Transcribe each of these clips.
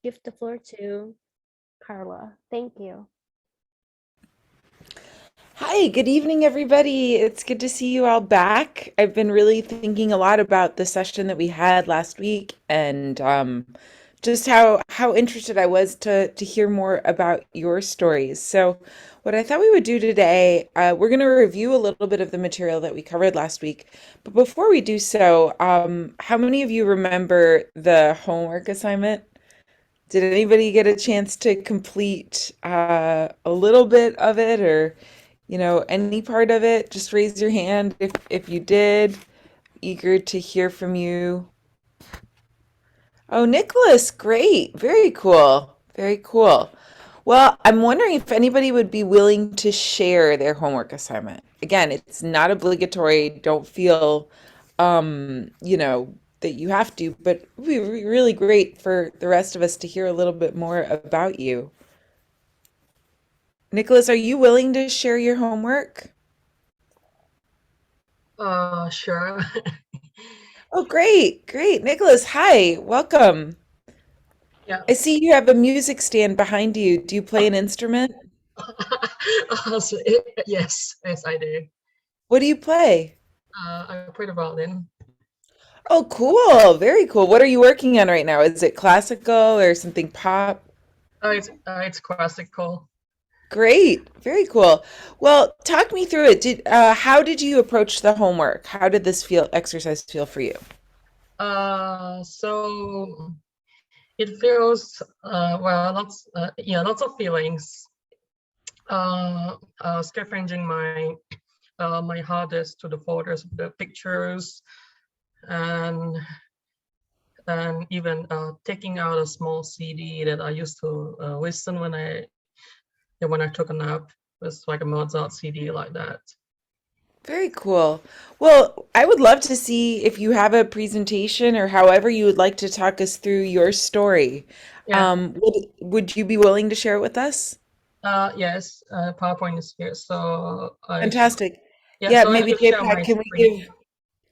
give the floor to Carla. Thank you. Hi, good evening, everybody. It's good to see you all back. I've been really thinking a lot about the session that we had last week and just how interested I was to hear more about your stories. So, what I thought we would do today, we're going to review a little bit of the material that we covered last week. But before we do so, how many of you remember the homework assignment? Did anybody get a chance to complete a little bit of it or, any part of it? Just raise your hand if you did. Eager to hear from you. Oh, Nicholas, great. Very cool. Very cool. Well, I'm wondering if anybody would be willing to share their homework assignment. Again, it's not obligatory. Don't feel, that you have to, but it would be really great for the rest of us to hear a little bit more about you. Nicholas, are you willing to share your homework? Sure. Oh, great, great. Nicholas, hi, welcome. Yeah. I see you have a music stand behind you. Do you play an instrument? Yes, I do. What do you play? I play the violin. Oh, cool. Very cool. What are you working on right now? Is it classical or something pop? It's classical. Great. Very cool. Well, talk me through it. How did you approach the homework? How did this exercise feel for you? So it feels well, lots of feelings. Scavenging my hardest to the photos, the pictures, and even taking out a small CD that I used to listen when I took a nap. It was like a Mozart CD like that. Very cool. Well, I would love to see if you have a presentation or however you would like to talk us through your story. Yeah. Would you be willing to share it with us? Yes. PowerPoint is here, so Fantastic. yeah. Yeah, So I maybe just share JPAC, my can we screen.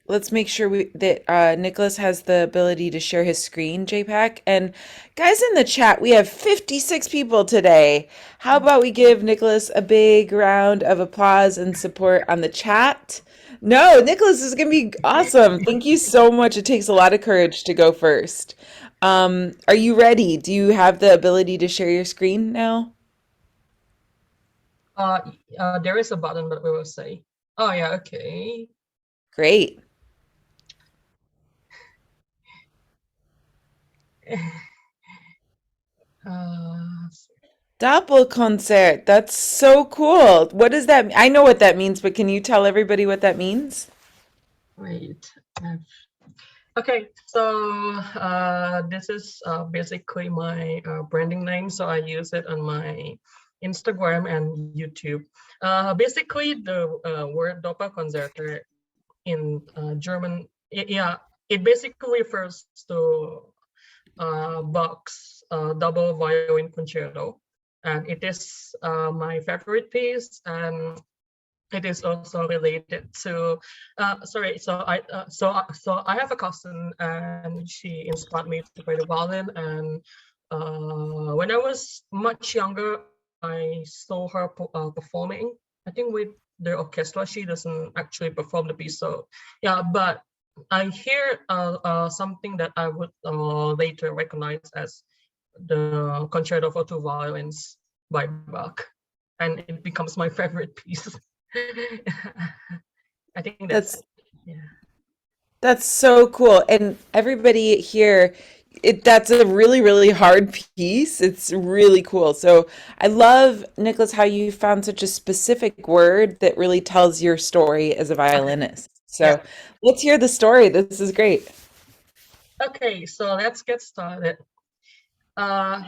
let's make sure that Nicholas has the ability to share his screen, JPAC. And guys in the chat, we have 56 people today. How about we give Nicholas a big round of applause and support on the chat? No, Nicholas is going to be awesome. Thank you so much. It takes a lot of courage to go first. Are you ready? Do you have the ability to share your screen now? There is a button that we will say. Oh yeah. Okay. Great. Uh, Doppelkoncert. That's so cool. What does that mean? I know what that means, but can you tell everybody what that means? Wait. Okay. So this is basically my branding name. So I use it on my Instagram and YouTube. Basically, the word Doppelkonzerte in German, it basically refers to Bach's double violin concerto, and it is my favorite piece, and it is also related to. Sorry, so I have a cousin, and she inspired me to play the violin, and when I was much younger, I saw her performing. I think with the orchestra, she doesn't actually perform the piece. So yeah, but I hear something that I would later recognize as the Concerto for Two Violins by Bach, and it becomes my favorite piece. I think that's That's it. Yeah. that's so cool. And everybody here, that's a really, really hard piece. It's really cool. So I love, Nicholas, how you found such a specific word that really tells your story as a Okay. violinist. Yeah. So let's hear the story. This is great. Okay. So let's get started. Uh,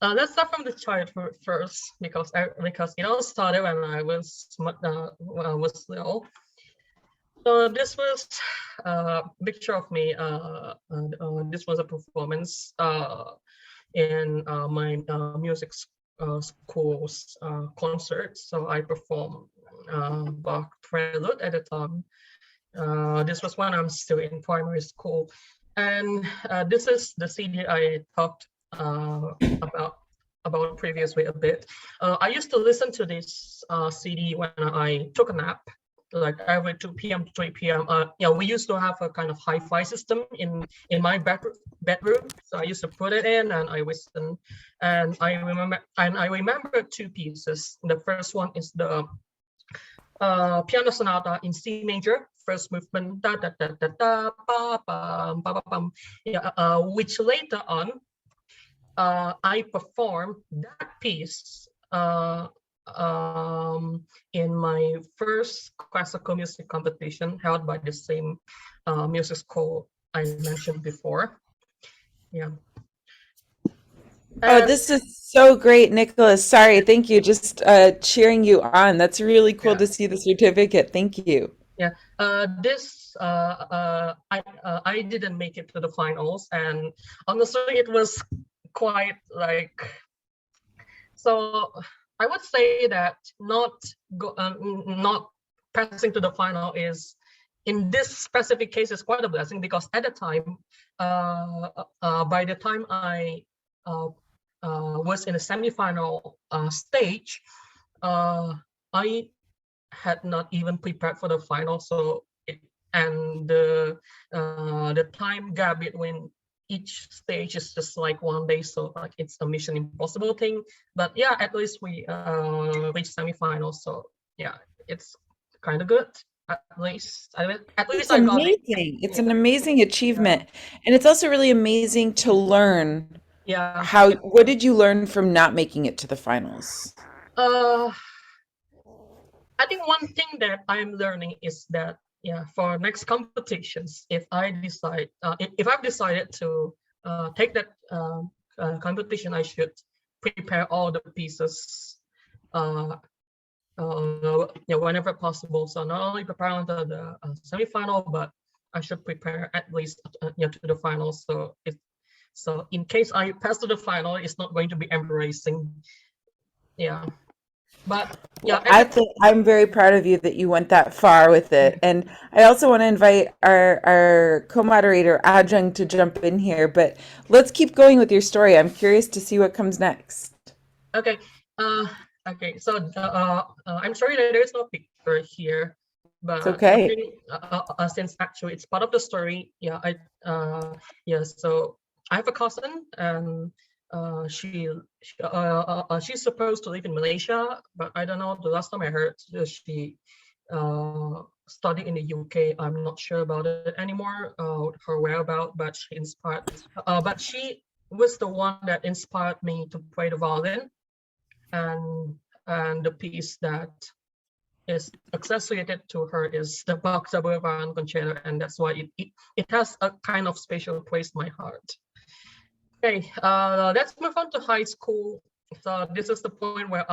let's start from the childhood first because it all started when I was little. So this was a picture of me. This was a performance in my music school's concert. So I performed Bach Prelude at the time. This was when I'm still in primary school, and this is the CD I talked about previously a bit. I used to listen to this CD when I took a nap, like every 2 p.m. to 3 p.m. Yeah, we used to have a kind of hi-fi system in my bedroom, so I used to put it in and I listen. And I remember two pieces. The first one is the piano sonata in C major, first movement, da da da da da, ba bum, ba ba bum. Yeah, which later on I performed that piece in my first classical music competition held by the same music school I mentioned before. Yeah. Oh, this is so great, Nicholas. Sorry, thank you. Just cheering you on. That's really cool Yeah. to see the certificate. Thank you. Yeah. I didn't make it to the finals, and honestly, it was quite like, so I would say that not passing to the final is, in this specific case, is quite a blessing, because at the time, by the time I was in the semifinal stage, I had not even prepared for the final, so the time gap between each stage is just like 1 day, so like it's a mission impossible thing. But yeah, at least we reached semifinals, so yeah, it's kind of good. At least I got it. Amazing. It's an amazing achievement. And it's also really amazing to learn Yeah. what did you learn from not making it to the finals? I think one thing that I'm learning is that, yeah, for next competitions, if I've decided to take that competition, I should prepare all the pieces, whenever possible. So not only prepare until the semifinal, but I should prepare at least to the finals. So in case I pass to the final, it's not going to be embarrassing. Yeah. But yeah, I'm very proud of you that you went that far with it. And I also want to invite our co-moderator, Ajahn, to jump in here. But let's keep going with your story. I'm curious to see what comes next. Okay. Okay. So I'm sorry that there's no picture here, but It's okay. I think since actually it's part of the story, yeah. So I have a cousin, and she's supposed to live in Malaysia, but I don't know. The last time I heard, she studied in the UK. I'm not sure about it anymore. Her whereabouts, but she inspired. But she was the one that inspired me to play the violin, and the piece that is associated to her is the Bach Double Violin Concerto, and that's why it has a kind of special place in my heart. Okay, let's move on to high school. So this is the point where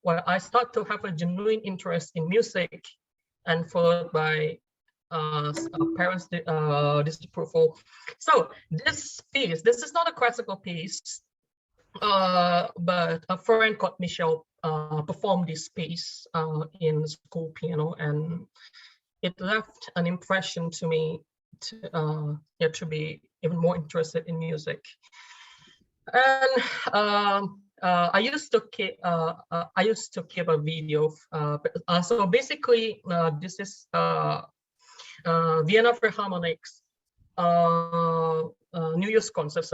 I start to have a genuine interest in music, and followed by parents' disapproval. So this piece, this is not a classical piece, but a friend called Michelle performed this piece in school piano, and it left an impression to me to be even more interested in music. And I used to keep a video. So basically, this is Vienna Philharmonic's New Year's concert.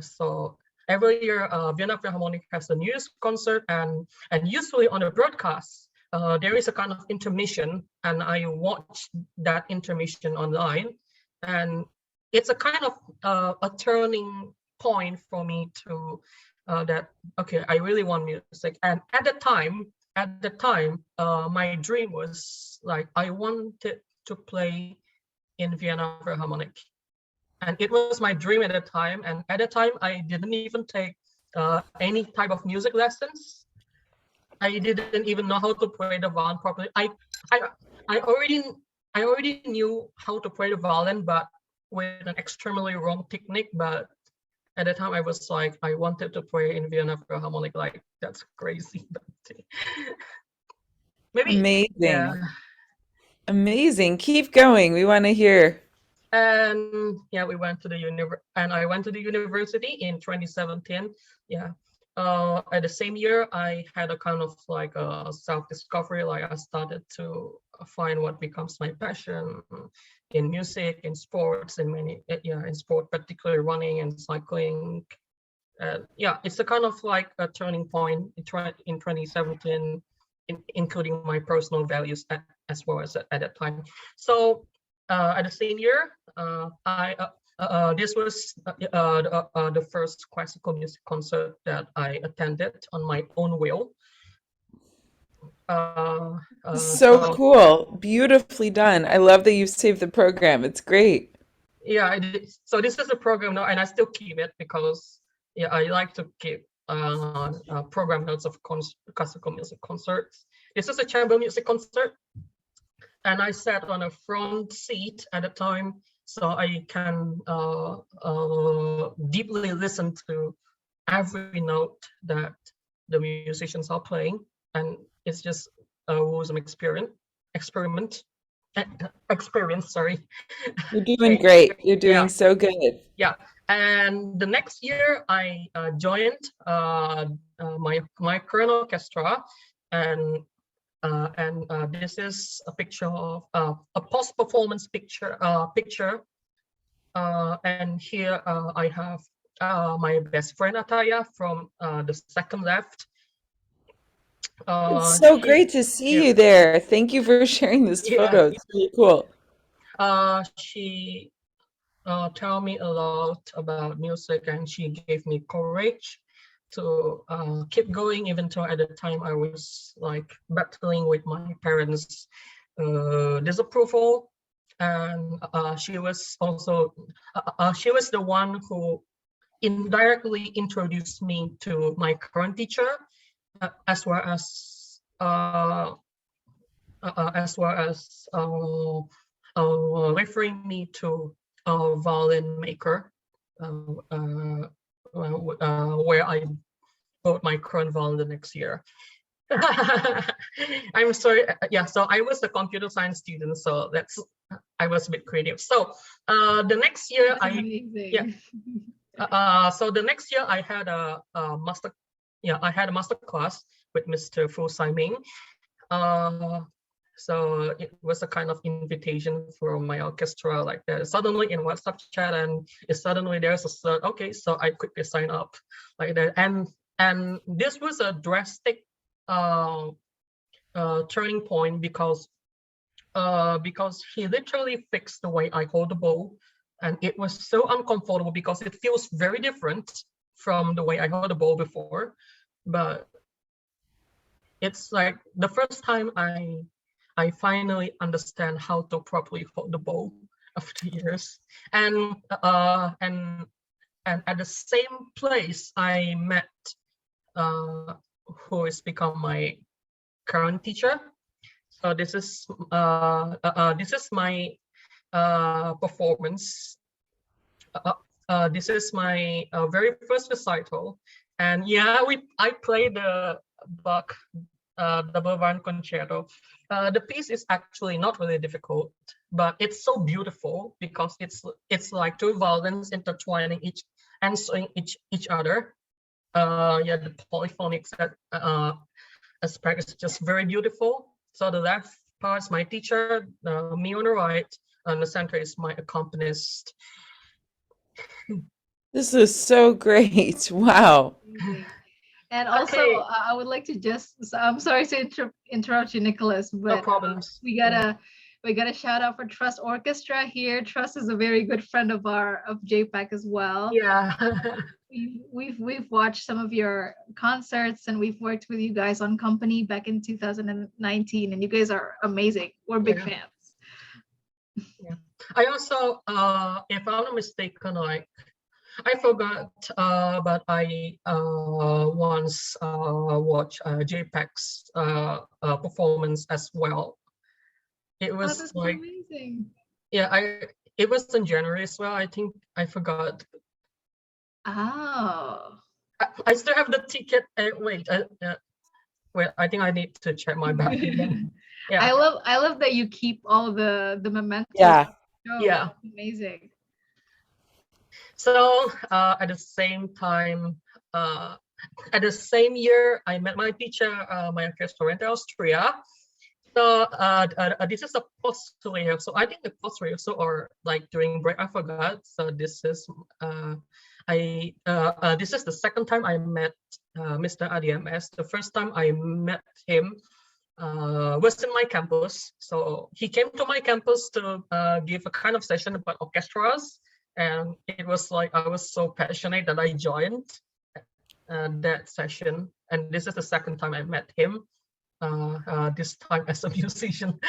So every year, Vienna Philharmonic has a New Year's concert, and usually on the broadcast, there is a kind of intermission, and I watch that intermission online, and it's a kind of a turning point for me to that, okay, I really want music. And at the time, my dream was like, I wanted to play in Vienna Philharmonic. And it was my dream at the time. And at the time, I didn't even take any type of music lessons. I didn't even know how to play the violin properly. I already knew how to play the violin, but with an extremely wrong technique. But at the time, I was like, I wanted to play in Vienna Philharmonic. Like, that's crazy. Maybe. Amazing. Yeah. Amazing. Keep going. We want to hear. And yeah, we went to the I went to the university in 2017. Yeah. At the same year, I had a kind of like a self-discovery. Like I started to find what becomes my passion in music, in sports, in in sport, particularly running and cycling. Yeah, it's a kind of like a turning point in 2017, including my personal values as well as at that time. So at the same year, this was the first classical music concert that I attended on my own will. So cool. Beautifully done. I love that you saved the program. It's great. Yeah, so this is a program now, and I still keep it because yeah, I like to keep program notes of classical music concerts. This is a chamber music concert, and I sat on a front seat at the time, so I can deeply listen to every note that the musicians are playing, and it's just a awesome experiment. Sorry. You're doing great. You're doing Yeah. so good. Yeah, and the next year I joined my current orchestra, and this is a picture of a post-performance picture. And here I have my best friend Ataya from the second left. It's so great to see you there. Thank you for sharing this photo. It's really cool. She taught me a lot about music, and she gave me courage to keep going, even though at the time I was like battling with my parents' disapproval. And she was also she was the one who indirectly introduced me to my current teacher, as well as referring me to a violin maker, where I bought my current violin the next year. I'm sorry. Yeah, so I was a computer science student, so I was a bit creative. So the next year so the next year I had a master class with Mr. Fu Saiming. So it was a kind of invitation from my orchestra, like that. Suddenly in WhatsApp chat, and suddenly there's a cert. Okay, so I quickly sign up like that. And this was a drastic turning point because he literally fixed the way I hold the bow, and it was so uncomfortable because it feels very different from the way I held the bow before. But it's like the first time I finally understand how to properly hold the bow after years. And at the same place I met who has become my current teacher. So this is my performance. This is my very first recital, and yeah, I played the Bach double violin concerto. The piece is actually not really difficult, but it's so beautiful because it's like two violins intertwining answering each other. Yeah, the polyphonics aspect is just very beautiful. So the left part is my teacher, me on the right, and the center is my accompanist. This is so great. Wow. And also, I would like to I'm sorry to interrupt you, Nicholas, but no problems. We got a shout out for Trust Orchestra here. Trust is a very good friend of JPAC as well. Yeah. We've watched some of your concerts, and we've worked with you guys on Company back in 2019, and you guys are amazing. We're big fans. Yeah. I also, if I'm not mistaken, like I forgot, but I once watched JPAC's performance as well. It was that's like amazing. Yeah, it was in January as well. I think I forgot. Oh. I still have the ticket. Wait, I think I need to check my bag again. Yeah. I love that you keep all the mementos. Yeah. Oh, Yeah. amazing. So at the same time, at the same year, I met my teacher, my orchestra in Austria. So this is a post rehearsal. So I think the post rehearsal or like during break, I forgot. So this is this is the second time I met Mr. ADMS. The first time I met him was in my campus. So he came to my campus to give a kind of session about orchestras. And it was like, I was so passionate that I joined that session. And this is the second time I met him, this time as a musician.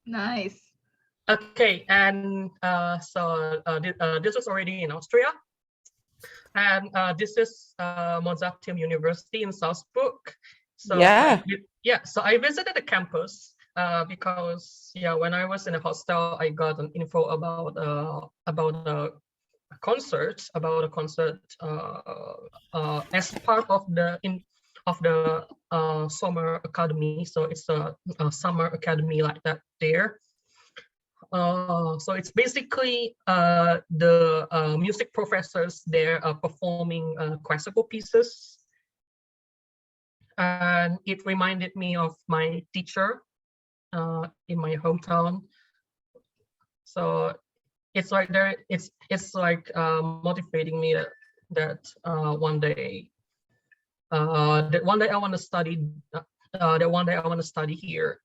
Nice. Okay, and this is already in Austria. And this is Mozarteum University in Salzburg. So Yeah. so I visited the campus because when I was in a hostel, I got an info about a concert as part of the summer academy. So it's a summer academy like that there. So it's basically the music professors there are performing classical pieces. And it reminded me of my teacher in my hometown. So it's like it's like motivating me that one day I want to study that one day I want to study here.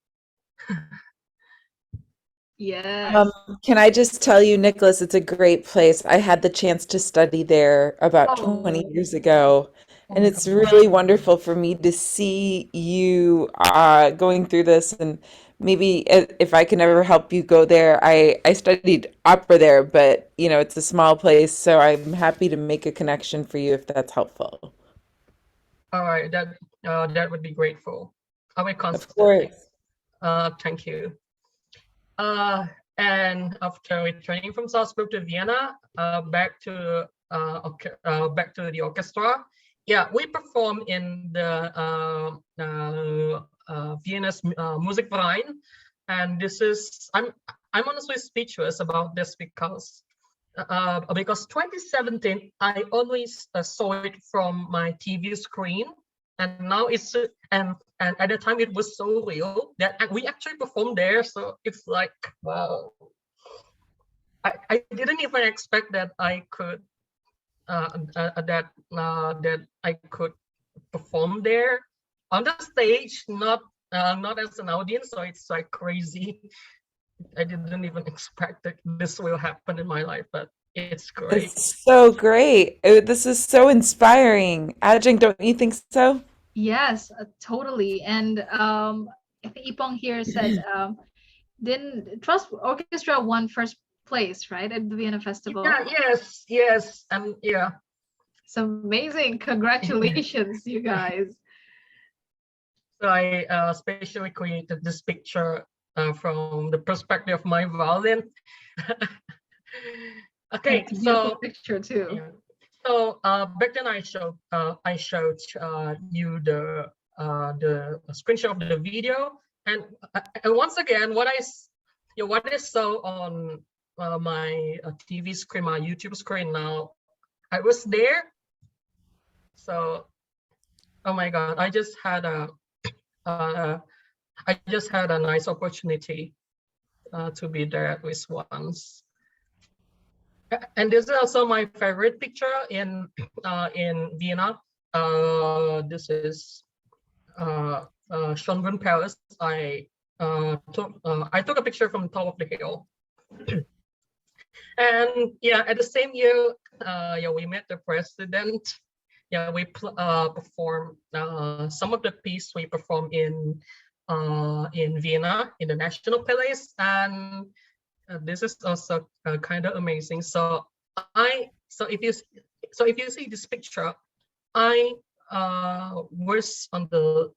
Yes. Can I just tell you, Nicholas, it's a great place. I had the chance to study there about Oh. 20 years ago, Oh and my it's God. really wonderful for me to see you going through this. And maybe if I can ever help you go there, I studied opera there, but it's a small place, so I'm happy to make a connection for you if that's helpful. All right, that would be grateful. I will Of constantly. course. Thank you. And after returning from Salzburg to Vienna, back to the orchestra. Yeah, we perform in the Vienna's Musikverein, and this is I'm honestly speechless about this because 2017 I always saw it from my TV screen, and now it's and at the time it was so real that we actually performed there. So it's like, wow. I didn't even expect that I could that I could perform there on the stage, not as an audience. So it's like crazy. I didn't even expect that this will happen in my life, but it's great. It's so great. This is so inspiring. Adjunct, don't you think so? Yes, totally. And I think Ipong here said, didn't Trust Orchestra won first place, right, at the Vienna Festival? Yeah, yes, and yeah. It's amazing. Congratulations, you guys. So I specially created this picture from the perspective of my violin. Okay, It's a beautiful picture too. Yeah. So back then I showed you the screenshot of the video, and once again what I saw on my TV screen, my YouTube screen now, I was there. So oh my God, I just had a nice opportunity to be there at least once. And this is also my favorite picture in Vienna. This is Schönbrunn Palace. I took a picture from the top of the hill. And yeah, at the same year, we met the president. Yeah, we performed some of the piece we performed in Vienna in the National Palace, and this is also kind of amazing. So if you see this picture, I was on the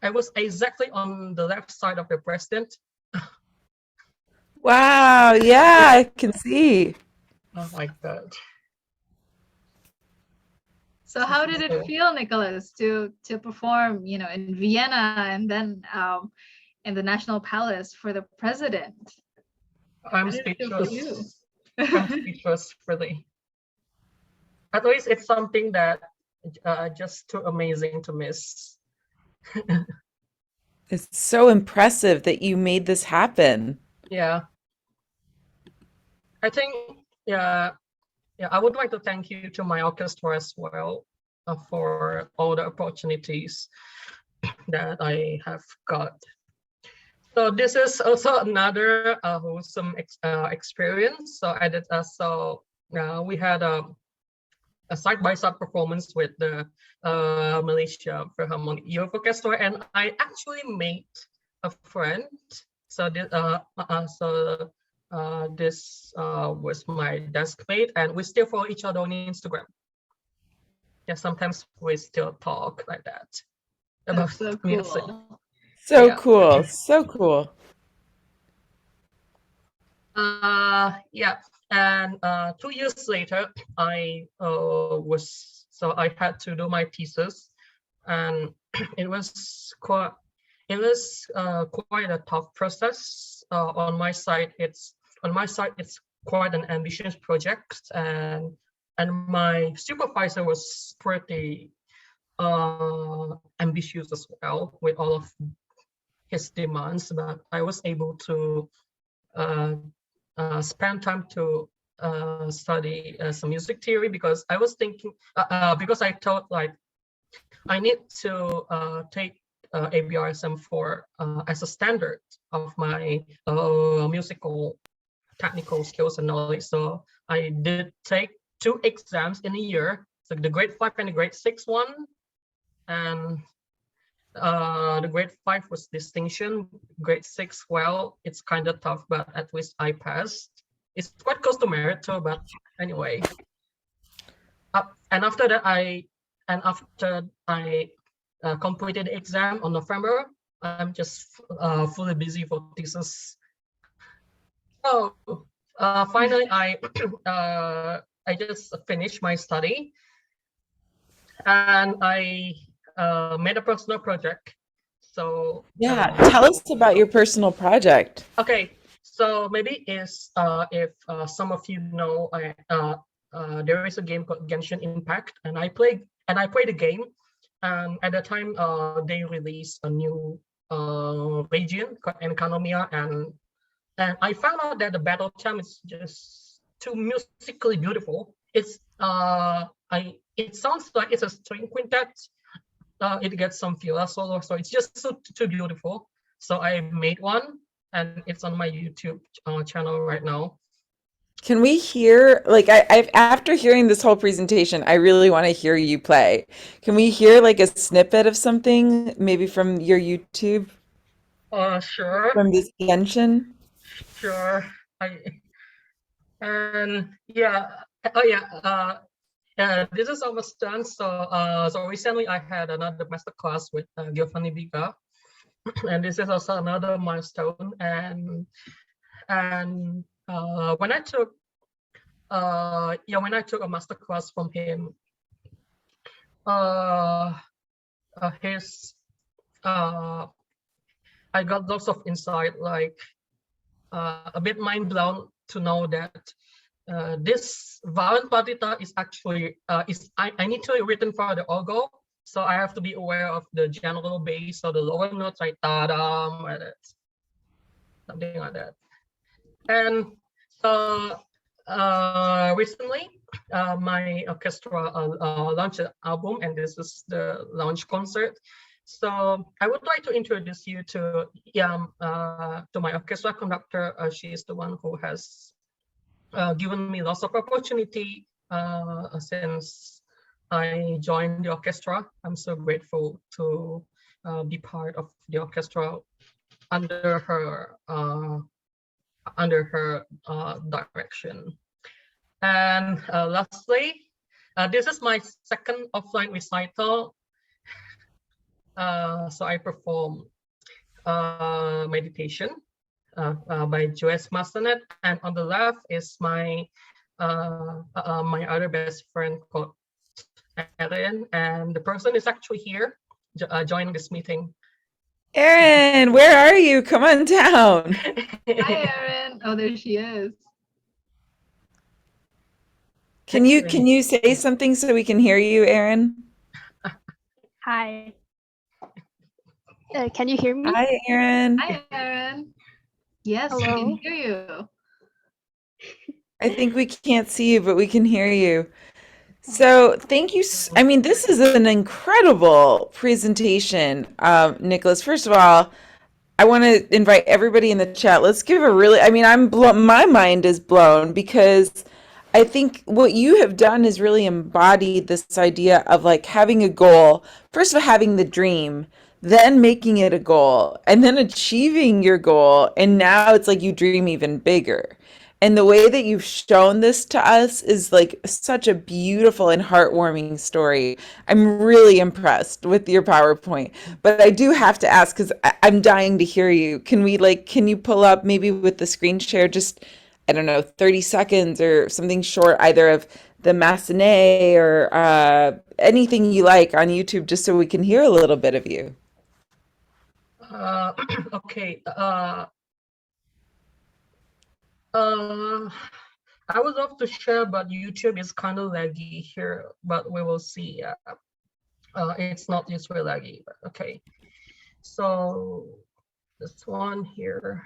I was exactly on the left side of the president. Wow, yeah, I can see. Oh my God. So how did it feel, Nicholas, to perform, in Vienna and then in the National Palace for the president. I'm How did it feel for you? speechless. I'm speechless, really. At least it's something that just too amazing to miss. It's so impressive that you made this happen. Yeah, I think, yeah, I would like to thank you to my orchestra as well for all the opportunities that I have got. So this is also another wholesome experience. So I did we had a side-by-side performance with the Malaysia Philharmonic Youth Orchestra, and I actually made a friend. So this was my desk mate, and we still follow each other on Instagram. Yeah, sometimes we still talk like that about That's so music. cool. So Yeah. cool. So cool. Yeah, and 2 years later, I had to do my thesis, and it was quite a tough process. On my side, it's quite an ambitious project, and my supervisor was pretty ambitious as well with all of his demands, but I was able to spend time to study some music theory, because I was thinking, because I thought like I need to take ABRSM for as a standard of my musical technical skills and knowledge. So I did take 2 exams in a year, so the grade 5 and the grade 6 one, and the grade 5 was distinction. Grade 6, well, it's kind of tough, but at least I passed. It's quite close to merit too, but anyway. And after I completed the exam on November, I'm just fully busy for thesis. So finally, I just finished my study, and I made a personal project. So Yeah, tell us about your personal project. okay, so maybe if some of you know, there is a game called Genshin Impact, and I played the game, and at the time they released a new region called Enkanomiya, and I found out that the battle chant is just too musically beautiful. It sounds like it's a string quintet. It gets some viola solo, so it's just too beautiful. So I made one, and it's on my YouTube channel right now. Can we hear, like, I've after hearing this whole presentation, I really want to hear you play. Can we hear like a snippet of something, maybe from your YouTube, Sure, from this Genshin? sure. Yeah, oh yeah. This is almost done. So recently I had another masterclass with Giovanni Biga, and this is also another milestone. And when I took a masterclass from him, I got lots of insight, like a bit mind blown to know that this violin partita is actually I need to written for the oboe, so I have to be aware of the general bass or the lower notes, like ta-dam, or something like that. And so recently, my orchestra launched an album, and this is the launch concert. So I would like to introduce you to my orchestra conductor. She is the one who has given me lots of opportunity since I joined the orchestra. I'm so grateful to be part of the orchestra under her direction. And lastly, this is my second offline recital. So I perform meditation by Joyce Massenet, and on the left is my other best friend called Ellen, and the person is actually here joining this meeting. Erin, where are you? Come on down. Hi, Erin. Oh, there she is. Can you say something so we can hear you, Erin? Hi. Can you hear me? Hi, Erin. Hi, Erin. Yes, we Hello. can hear you. I think we can't see you, but we can hear you. So thank you. I mean, this is an incredible presentation, Nicholas. First of all, I want to invite everybody in the chat. Let's give a really, I mean, my mind is blown because I think what you have done is really embodied this idea of like having a goal, first of all, having the dream, then making it a goal, and then achieving your goal. And now it's like you dream even bigger. And the way that you've shown this to us is like such a beautiful and heartwarming story. I'm really impressed with your PowerPoint. But I do have to ask because I'm dying to hear you. Can you pull up maybe with the screen share just, I don't know, 30 seconds or something short, either of the Massenet or anything you like on YouTube, just so we can hear a little bit of you. Okay. I would love to share, but YouTube is kind of laggy here, but we will see. It's not usually laggy, but okay. So this one here.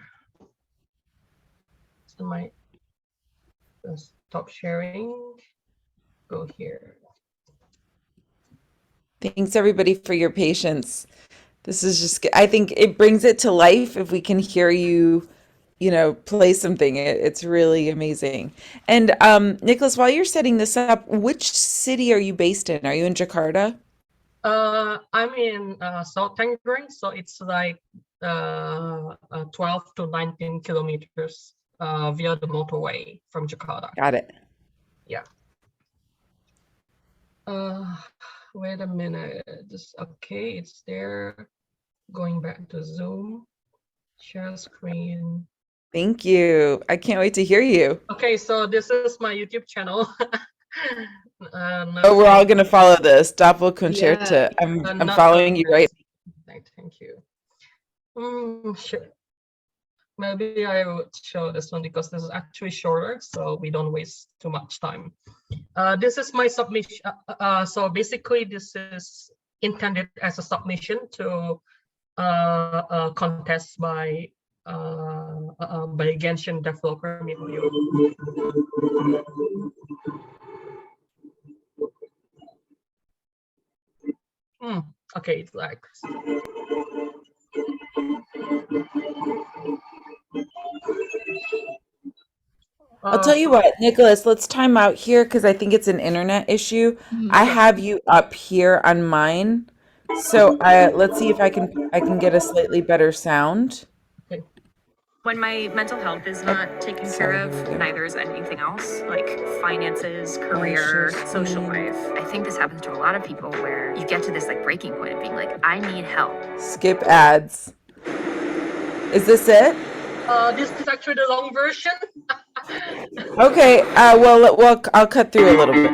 So my stop sharing. Go here. Thanks everybody for your patience. This is just, I think it brings it to life if we can hear you, play something. It's really amazing. And Nicholas, while you're setting this up, which city are you based in? Are you in Jakarta? I'm in South Tangerang, so it's like 12 to 19 kilometers via the motorway from Jakarta. Got it. Yeah. Wait a minute. Okay, it's there. Going back to Zoom. Share screen. Thank you. I can't wait to hear you. Okay, so this is my YouTube channel. Oh, we're all gonna follow this. Doppel Concerta. Yeah. I'm following you right. Thank you. Sure. Maybe I would show this one because this is actually shorter, so we don't waste too much time. This is my submission. So basically, this is intended as a submission to a contest by Genshin developer Mihoyo. Okay, it's like. I'll tell you what, Nicholas, let's time out here because I think it's an internet issue. I Okay. have you up here on mine. So let's see if I can get a slightly better sound. Okay. When my mental health is not taken care of, neither is anything else, like finances, career, social life. I think this happens to a lot of people where you get to this like breaking point of being like, I need help. Skip ads. Is this it? This is actually the long version. Okay, well, I'll cut through a little bit.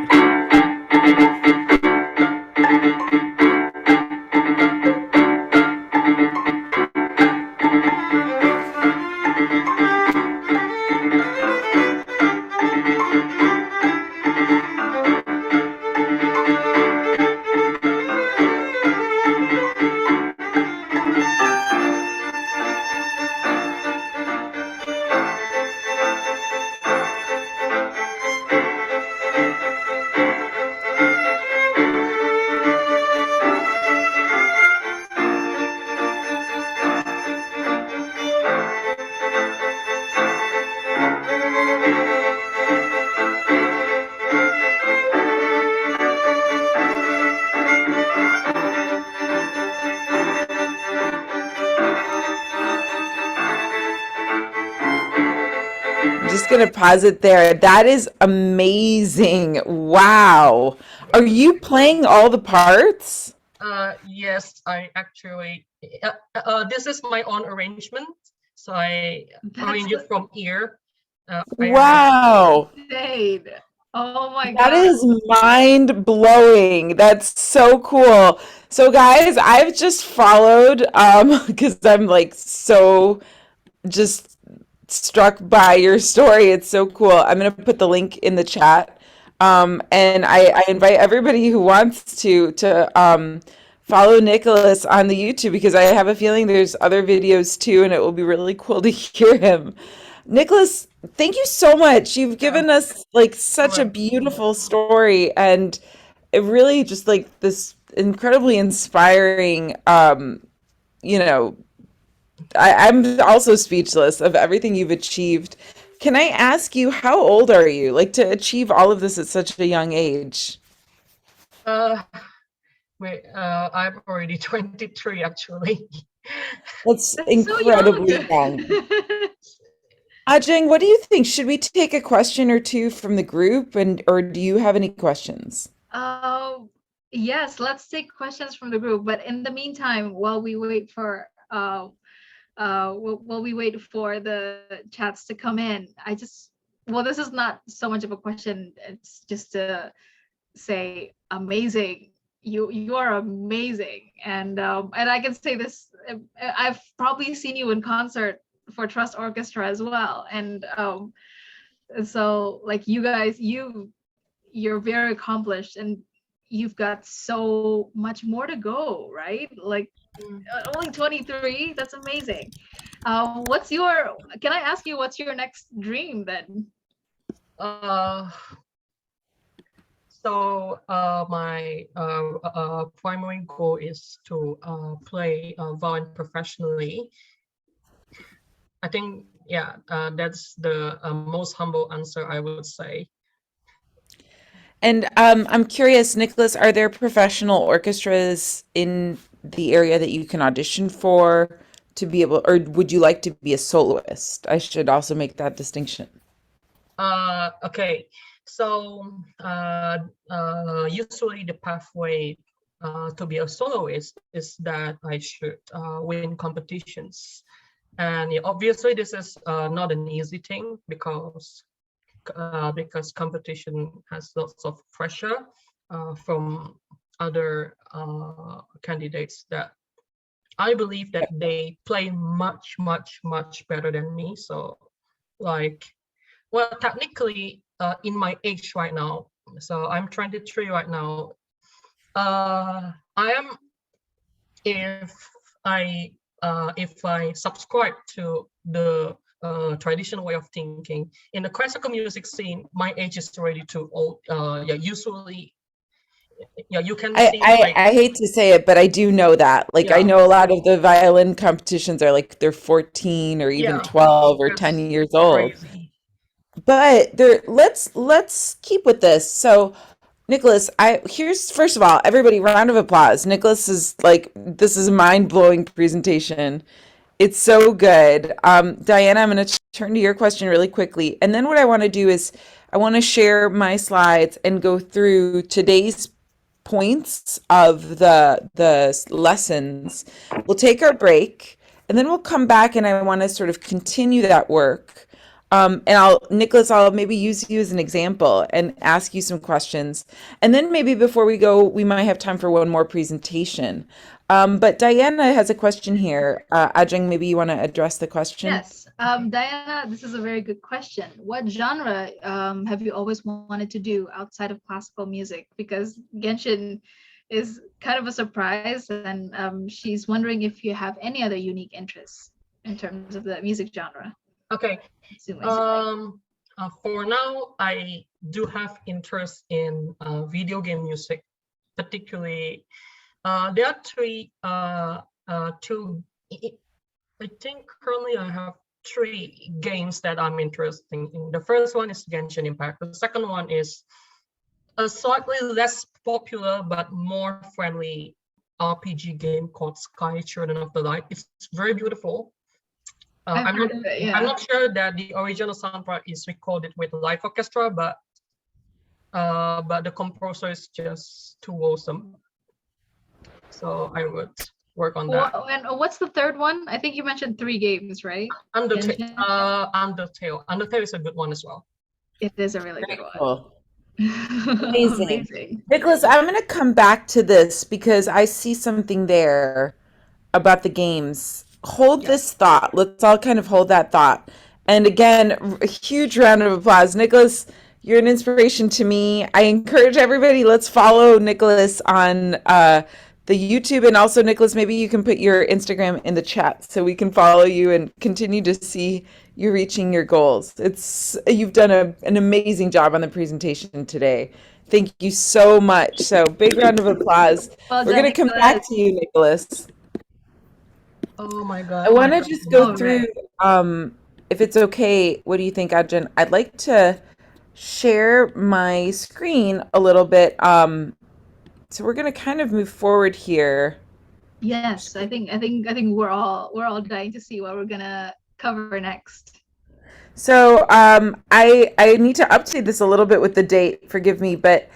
I'm just gonna pause it there. That is amazing. Wow. Are you playing all the parts? Yes, I actually. This is my own arrangement, so I arrange it from ear. Wow. Oh my God. That is mind blowing. That's so cool. So guys, I've just followed because I'm like so just struck by your story. It's so cool. I'm gonna put the link in the chat. And I invite everybody who wants to follow Nicholas on the YouTube because I have a feeling there's other videos too, and it will be really cool to hear him. Nicholas, thank you so much. You've given us like such a Alright. beautiful story and it really just like this incredibly inspiring you know, I'm also speechless of everything you've achieved. Can I ask you, how old are you? Like to achieve all of this at such a young age? Uh, I'm already 23 actually. That's That's so young. incredibly young. Ajeng, what do you think? Should we take a question or two from the group and or do you have any questions? Yes, let's take questions from the group. But in the meantime, while we wait for while we wait for the chats to come in, well, this is not so much of a question. It's just to say amazing. You are amazing, and I can say this. I've probably seen you in concert for Trust Orchestra as well, and so like you guys, you're very accomplished, and you've got so much more to go, right? Like only 23. That's amazing. Can I ask you what's your next dream then? My primary goal is to play violin professionally. I think, yeah, that's the most humble answer I would say. And I'm curious, Nicholas, are there professional orchestras in the area that you can audition for to be able, or would you like to be a soloist? I should also make that distinction. Okay, so usually the pathway to be a soloist is that I should win competitions. And yeah, obviously this is not an easy thing because competition has lots of pressure from other candidates that I believe that they play much better than me. So like, well, technically in my age right now, so I'm 23 right now, I am, if I subscribe to the traditional way of thinking in the classical music scene, my age is already too old. Yeah, usually, yeah, you can see. I hate to say it, but I do know that. Like, I Yeah. know a lot of the violin competitions are like they're 14 or even Yeah, 12 or that's 10 years old. crazy. But let's keep with this. So, Nicholas, here's first of all, everybody, round of applause. Nicholas is like, this is a mind-blowing presentation. It's so good. Diana, I'm going to turn to your question really quickly. And then what I want to do is I want to share my slides and go through today's points of the lessons. We'll take our break and then we'll come back and I want to sort of continue that work. And Nicholas, I'll maybe use you as an example and ask you some questions. And then maybe before we go, we might have time for one more presentation. But Diana has a question here. Ajeng, maybe you want to address the question? Yes, Diana, this is a very good question. What genre have you always wanted to do outside of classical music? Because Genshin is kind of a surprise, and she's wondering if you have any other unique interests in terms of the music genre. Okay. For now, I do have interest in video game music, particularly. There are two. I think currently I have 3 games that I'm interested in. The first one is Genshin Impact. The second one is a slightly less popular but more friendly RPG game called Sky Children of the Light. It's very beautiful. I'm not sure that the original soundtrack is recorded with live orchestra, but the composer is just too awesome. So I would work on that. And what's the third one? I think you mentioned 3 games, right? Undertale. Undertale is a good one as well. It is a really good one. Cool. Amazing. Amazing. Nicholas, I'm going to come back to this because I see something there about the games. Hold Yeah. this thought. Let's all kind of hold that thought. And again, a huge round of applause. Nicholas, you're an inspiration to me. I encourage everybody, let's follow Nicholas on the YouTube. And also, Nicholas, maybe you can put your Instagram in the chat so we can follow you and continue to see you reaching your goals. You've done an amazing job on the presentation today. Thank you so much. So big round of applause. Well We're done, going to come back Nicholas. to you, Nicholas. Oh my I God. want to just go All through, right. if it's okay, what do you think, Ajahn? I'd like to share my screen a little bit. So we're going to kind of move forward here. Yes, I think we're all dying to see what we're gonna cover next. So I need to update this a little bit with the date, forgive me, but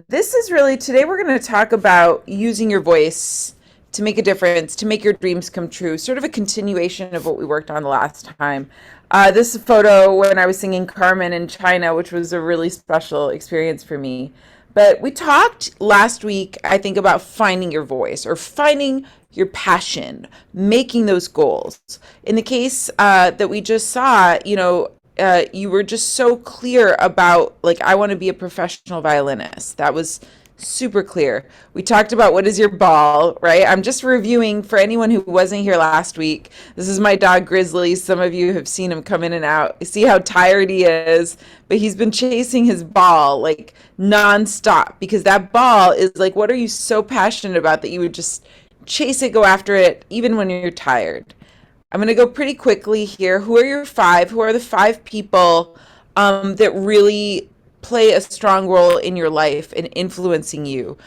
this is really, today we're going to talk about using your voice to make a difference, to make your dreams come true, sort of a continuation of what we worked on the last time. This photo when I was singing Carmen in China, which was a really special experience for me. But we talked last week, I think, about finding your voice or finding your passion, making those goals. In the case that we just saw, you were just so clear about, like, I want to be a professional violinist. That was super clear. We talked about what is your ball, right? I'm just reviewing for anyone who wasn't here last week. This is my dog Grizzly. Some of you have seen him come in and out. You see how tired he is, but he's been chasing his ball like nonstop because that ball is like, what are you so passionate about that you would just chase it, go after it, even when you're tired? I'm going to go pretty quickly here. Who are your five? Who are the five people that really play a strong role in your life and influencing you?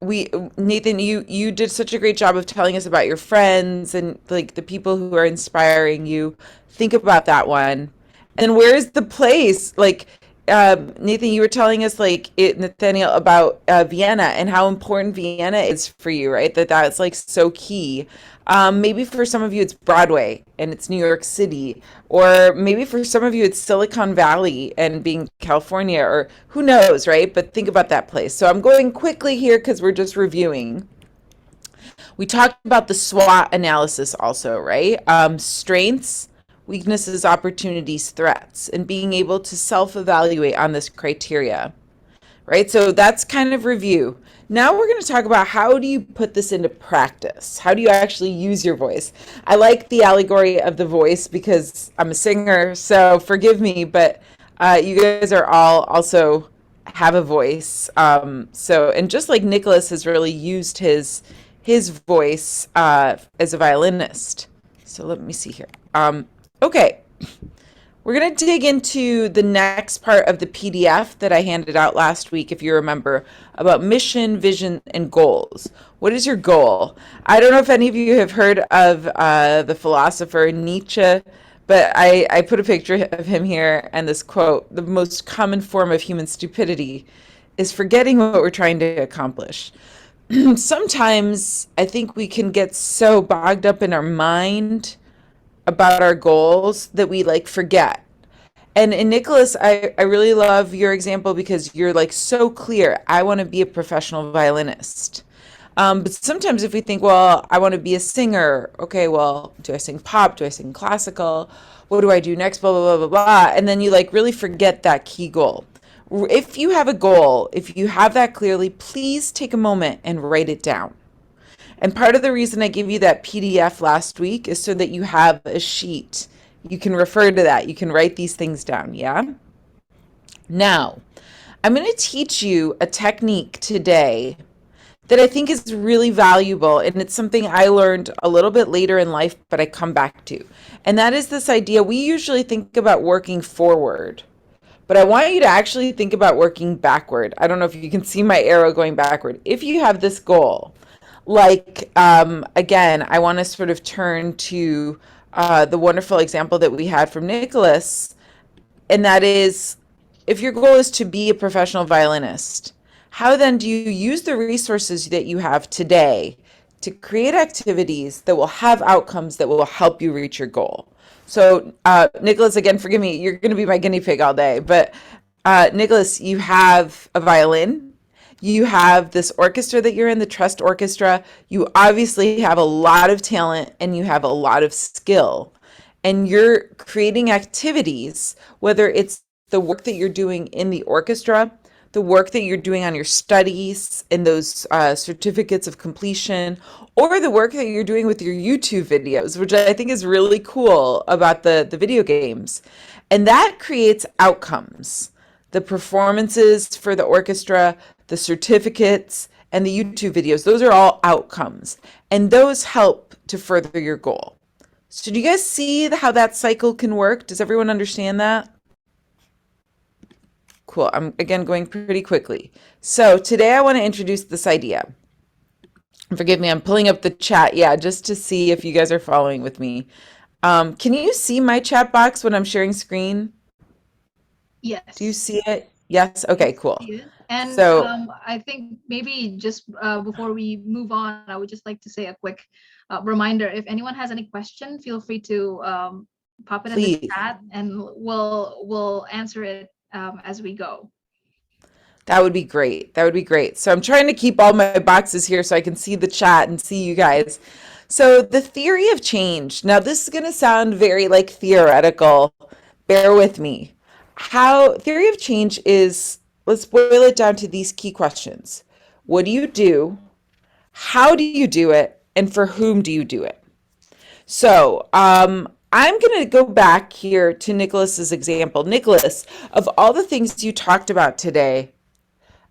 We Nathan, you did such a great job of telling us about your friends and like the people who are inspiring you. Think about that one. And where is the place? Like Nathan, you were telling us Nathaniel about Vienna and how important Vienna is for you, right? That's like so key. Maybe for some of you it's Broadway and it's New York City, or maybe for some of you it's Silicon Valley and being California, or who knows, right? But think about that place. So I'm going quickly here because we're just reviewing. We talked about the SWOT analysis also, right? Strengths, weaknesses, opportunities, threats, and being able to self-evaluate on this criteria, right? So that's kind of review. Now we're going to talk about how do you put this into practice? How do you actually use your voice? I like the allegory of the voice because I'm a singer, so forgive me, but you guys are all also have a voice. And just like Nicholas has really used his voice as a violinist. So let me see here. Okay. We're going to dig into the next part of the PDF that I handed out last week, if you remember, about mission, vision, and goals. What is your goal? I don't know if any of you have heard of the philosopher Nietzsche, but I put a picture of him here and this quote: the most common form of human stupidity is forgetting what we're trying to accomplish. Sometimes I think we can get so bogged up in our mind about our goals that we forget. And Nicholas, I really love your example because you're so clear. I want to be a professional violinist. But sometimes if we think, well, I want to be a singer. Okay, well, do I sing pop? Do I sing classical? What do I do next? Blah, blah, blah, blah, blah. And then you really forget that key goal. If you have a goal, if you have that clearly, please take a moment and write it down. And part of the reason I gave you that PDF last week is so that you have a sheet. You can refer to that. You can write these things down, yeah? Now, I'm going to teach you a technique today that I think is really valuable, and it's something I learned a little bit later in life, but I come back to. And that is this idea. We usually think about working forward, but I want you to actually think about working backward. I don't know if you can see my arrow going backward. If you have this goal, again, I want to sort of turn to the wonderful example that we had from Nicholas, and that is, if your goal is to be a professional violinist, how then do you use the resources that you have today to create activities that will have outcomes that will help you reach your goal? So, Nicholas, again, forgive me, you're going to be my guinea pig all day, but Nicholas, you have a violin. You have this orchestra that you're in, the Trust Orchestra. You obviously have a lot of talent and you have a lot of skill. And you're creating activities, whether it's the work that you're doing in the orchestra, the work that you're doing on your studies and those certificates of completion, or the work that you're doing with your YouTube videos, which I think is really cool about the video games. And that creates outcomes. The performances for the orchestra, the certificates, and the YouTube videos, those are all outcomes. And those help to further your goal. So do you guys see how that cycle can work? Does everyone understand that? Cool. I'm again going pretty quickly. So today I want to introduce this idea. Forgive me, I'm pulling up the chat, just to see if you guys are following with me. Can you see my chat box when I'm sharing screen? Yes. Do you see it? Yes? Okay, cool. And So, I think maybe just before we move on, I would just like to say a quick reminder. If anyone has any question, feel free to pop it in the please. chat and we'll answer it as we go. That would be great. That would be great. So I'm trying to keep all my boxes here so I can see the chat and see you guys. So the theory of change. Now this is going to sound very like theoretical. Bear with me. How theory of change is, let's boil it down to these key questions. What do you do? How do you do it? And for whom do you do it? So I'm going to go back here to Nicholas's example. Nicholas, of all the things you talked about today,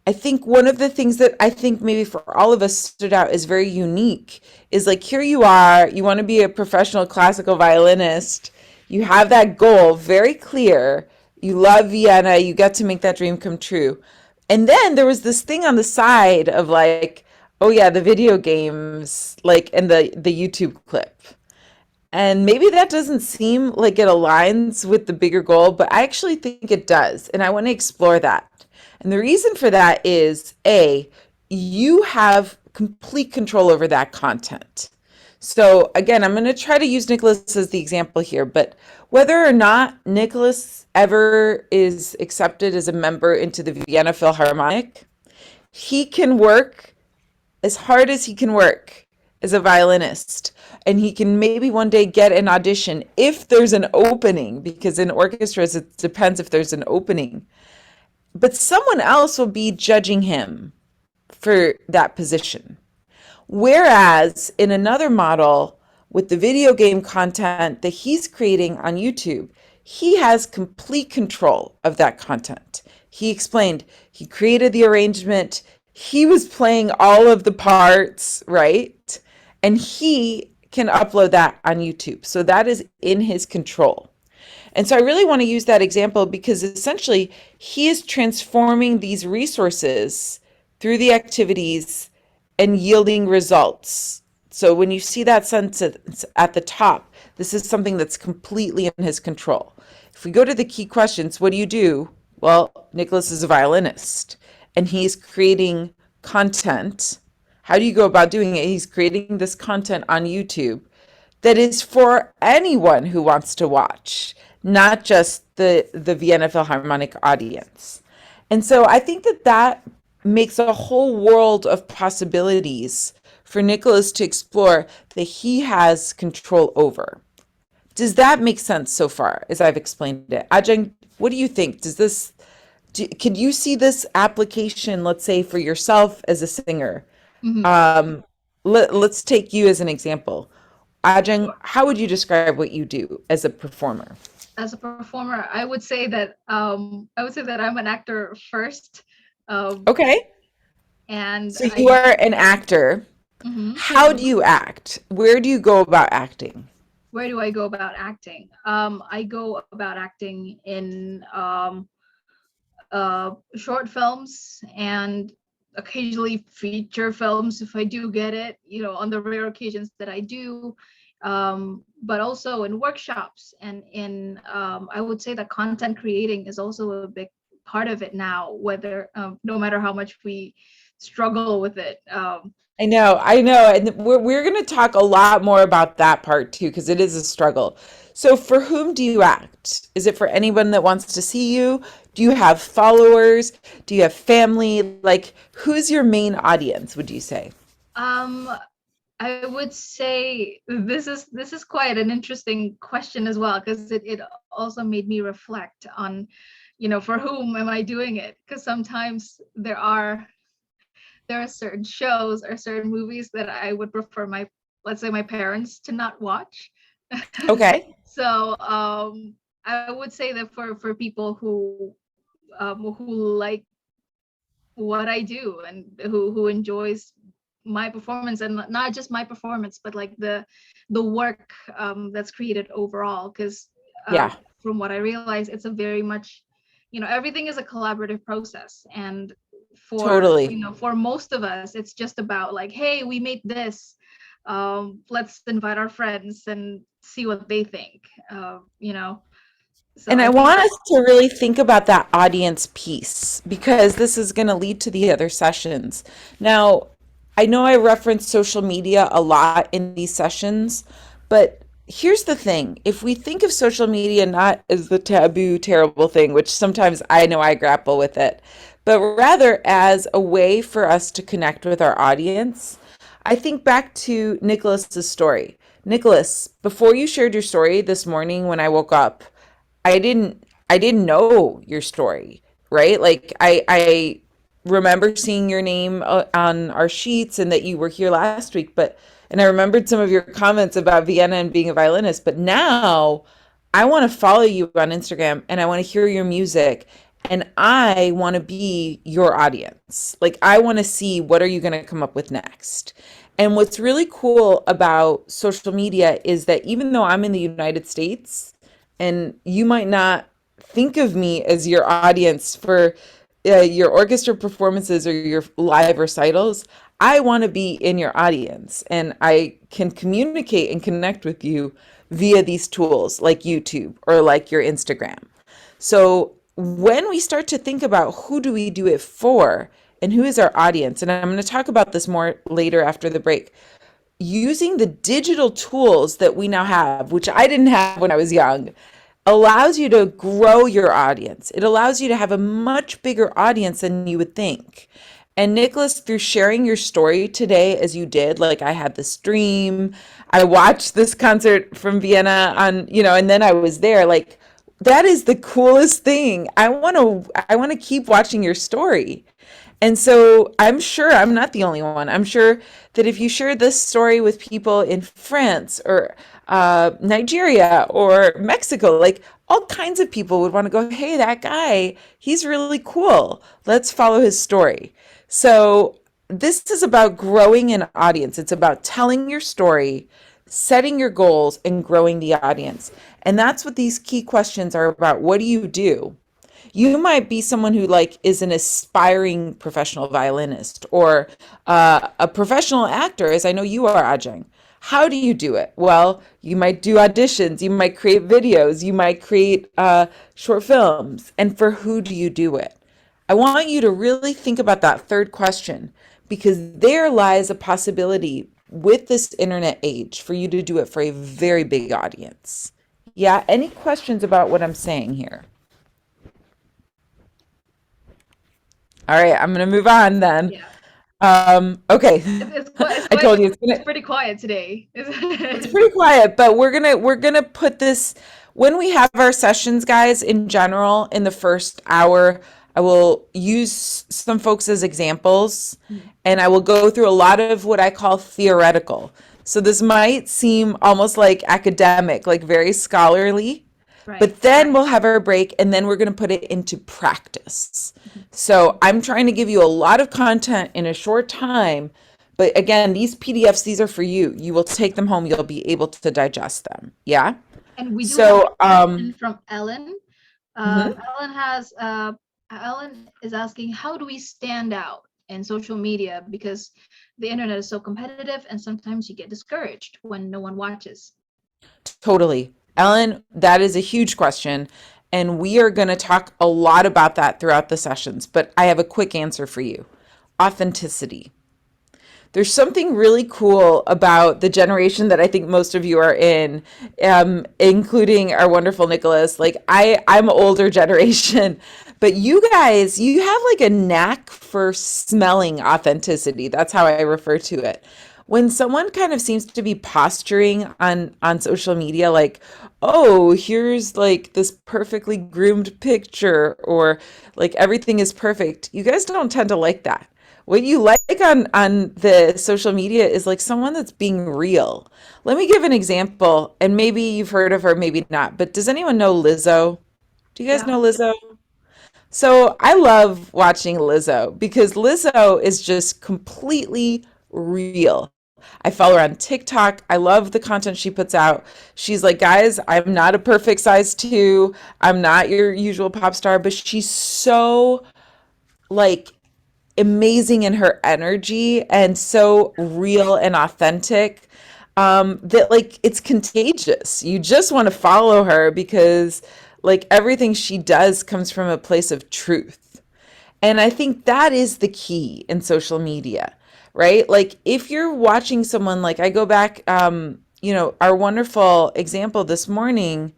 I think one of the things that I think maybe for all of us stood out is very unique is like, here you are, you want to be a professional classical violinist. You have that goal very clear. You love Vienna. You get to make that dream come true. And then there was this thing on the side of like, oh yeah, the video games, like, and the YouTube clip. And maybe that doesn't seem like it aligns with the bigger goal, but I actually think it does. And I want to explore that. And the reason for that is A, you have complete control over that content. So again, I'm going to try to use Nicholas as the example here, but whether or not Nicholas ever is accepted as a member into the Vienna Philharmonic, he can work as hard as he can work as a violinist. And he can maybe one day get an audition if there's an opening, because in orchestras, it depends if there's an opening. But someone else will be judging him for that position. Whereas in another model with the video game content that he's creating on YouTube, he has complete control of that content. He explained, he created the arrangement, he was playing all of the parts, right? And he can upload that on YouTube. So that is in his control. And so I really want to use that example because essentially he is transforming these resources through the activities and yielding results. So when you see that sentence at the top, this is something that's completely in his control. If we go to the key questions, what do you do? Well, Nicholas is a violinist and he's creating content. How do you go about doing it? He's creating this content on YouTube that is for anyone who wants to watch, not just the Vienna Philharmonic audience. And so I think that makes a whole world of possibilities for Nicholas to explore that he has control over. Does that make sense so far as I've explained it? Ajahn, what do you think? Could you see this application, let's say, for yourself as a singer? Mm-hmm. Let's take you as an example. Ajahn, how would you describe what you do as a performer? As a performer, I would say that I'm an actor first. Okay. And so you are an actor. Mm-hmm. How do you act? Where do you go about acting? Where do I go about acting? I go about acting in short films and occasionally feature films if I do get it, on the rare occasions that I do. But also in workshops and in, I would say that content creating is also a big part of it now, whether, no matter how much we struggle with it. I know, and we're going to talk a lot more about that part too, because it is a struggle. So, for whom do you act? Is it for anyone that wants to see you? Do you have followers? Do you have family? Like, who's your main audience, would you say? Um, I would say this is quite an interesting question as well, because it also made me reflect on, for whom am I doing it? Because sometimes there are certain shows or certain movies that I would prefer let's say my parents to not watch. Okay. So I would say that for people who like what I do and who enjoys my performance, and not just my performance, but like the work that's created overall. Because Yeah. from what I realize, it's a very much, everything is a collaborative process, and Totally. for most of us, it's just about like, hey, we made this, let's invite our friends and see what they think. So And I I think want us to really think about that audience piece, because this is going to lead to the other sessions. Now, I know I reference social media a lot in these sessions, but here's the thing. If we think of social media not as the taboo, terrible thing, which sometimes I know I grapple with it, but rather as a way for us to connect with our audience, I think back to Nicholas's story. Nicholas, before you shared your story this morning when I woke up, I didn't know your story, right? Like I remember seeing your name on our sheets and that you were here last week, but and I remembered some of your comments about Vienna and being a violinist, but now I want to follow you on Instagram and I want to hear your music and I want to be your audience. Like I want to see what are you going to come up with next. And what's really cool about social media is that even though I'm in the United States, and you might not think of me as your audience for your orchestra performances or your live recitals. I want to be in your audience and I can communicate and connect with you via these tools like YouTube or like your Instagram. So when we start to think about who do we do it for and who is our audience, and I'm going to talk about this more later after the break, using the digital tools that we now have, which I didn't have when I was young, allows you to grow your audience. It allows you to have a much bigger audience than you would think. And Nicholas, through sharing your story today as you did, like I had this dream, I watched this concert from Vienna on, and then I was there, like that is the coolest thing. I want to keep watching your story. And so I'm sure I'm not the only one. I'm sure that if you share this story with people in France or Nigeria or Mexico, like all kinds of people would want to go, hey, that guy, he's really cool. Let's follow his story. So this is about growing an audience. It's about telling your story, setting your goals, and growing the audience. And that's what these key questions are about. What do you do? You might be someone who like is an aspiring professional violinist or a professional actor, as I know you are, Ajeng. How do you do it? Well, you might do auditions, you might create videos, you might create short films. And for who do you do it? I want you to really think about that third question, because there lies a possibility with this internet age for you to do it for a very big audience. Yeah, any questions about what I'm saying here? All right, I'm gonna move on then. Okay. I told you it's pretty quiet today. it's pretty quiet, but we're gonna put this when we have our sessions, guys, in general, in the first hour, I will use some folks as examples and I will go through a lot of what I call theoretical. So this might seem almost like academic, like very scholarly. Right. But then we'll have our break and then we're going to put it into practice. So I'm trying to give you a lot of content in a short time. But again, these PDFs, these are for you. You will take them home. You'll be able to digest them. Yeah. And we do So, have a question from Ellen. mhm. Ellen is asking, how do we stand out in social media? Because the internet is so competitive and sometimes you get discouraged when no one watches. Totally. Ellen, that is a huge question. And we are going to talk a lot about that throughout the sessions. But I have a quick answer for you. authenticity. There's something really cool about the generation that I think most of you are in, including our wonderful Nicholas. Like I'm older generation, but you guys, you have like a knack for smelling authenticity. That's how I refer to it. When someone kind of seems to be posturing on social media, like, oh, here's like this perfectly groomed picture, or like everything is perfect, you guys don't tend to like that. What you like on the social media is like someone that's being real. Let me give an example, and maybe you've heard of her, maybe not, but does anyone know Lizzo? Do you guys Yeah. know Lizzo? So I love watching Lizzo because Lizzo is just completely real. I follow her on TikTok. I love the content she puts out. She's like, guys, I'm not a perfect size two. I'm not your usual pop star, but she's so like amazing in her energy and so real and authentic, that like it's contagious. You just want to follow her because like everything she does comes from a place of truth. And I think that is the key in social media, right? Like if you're watching someone, like I go back, our wonderful example this morning,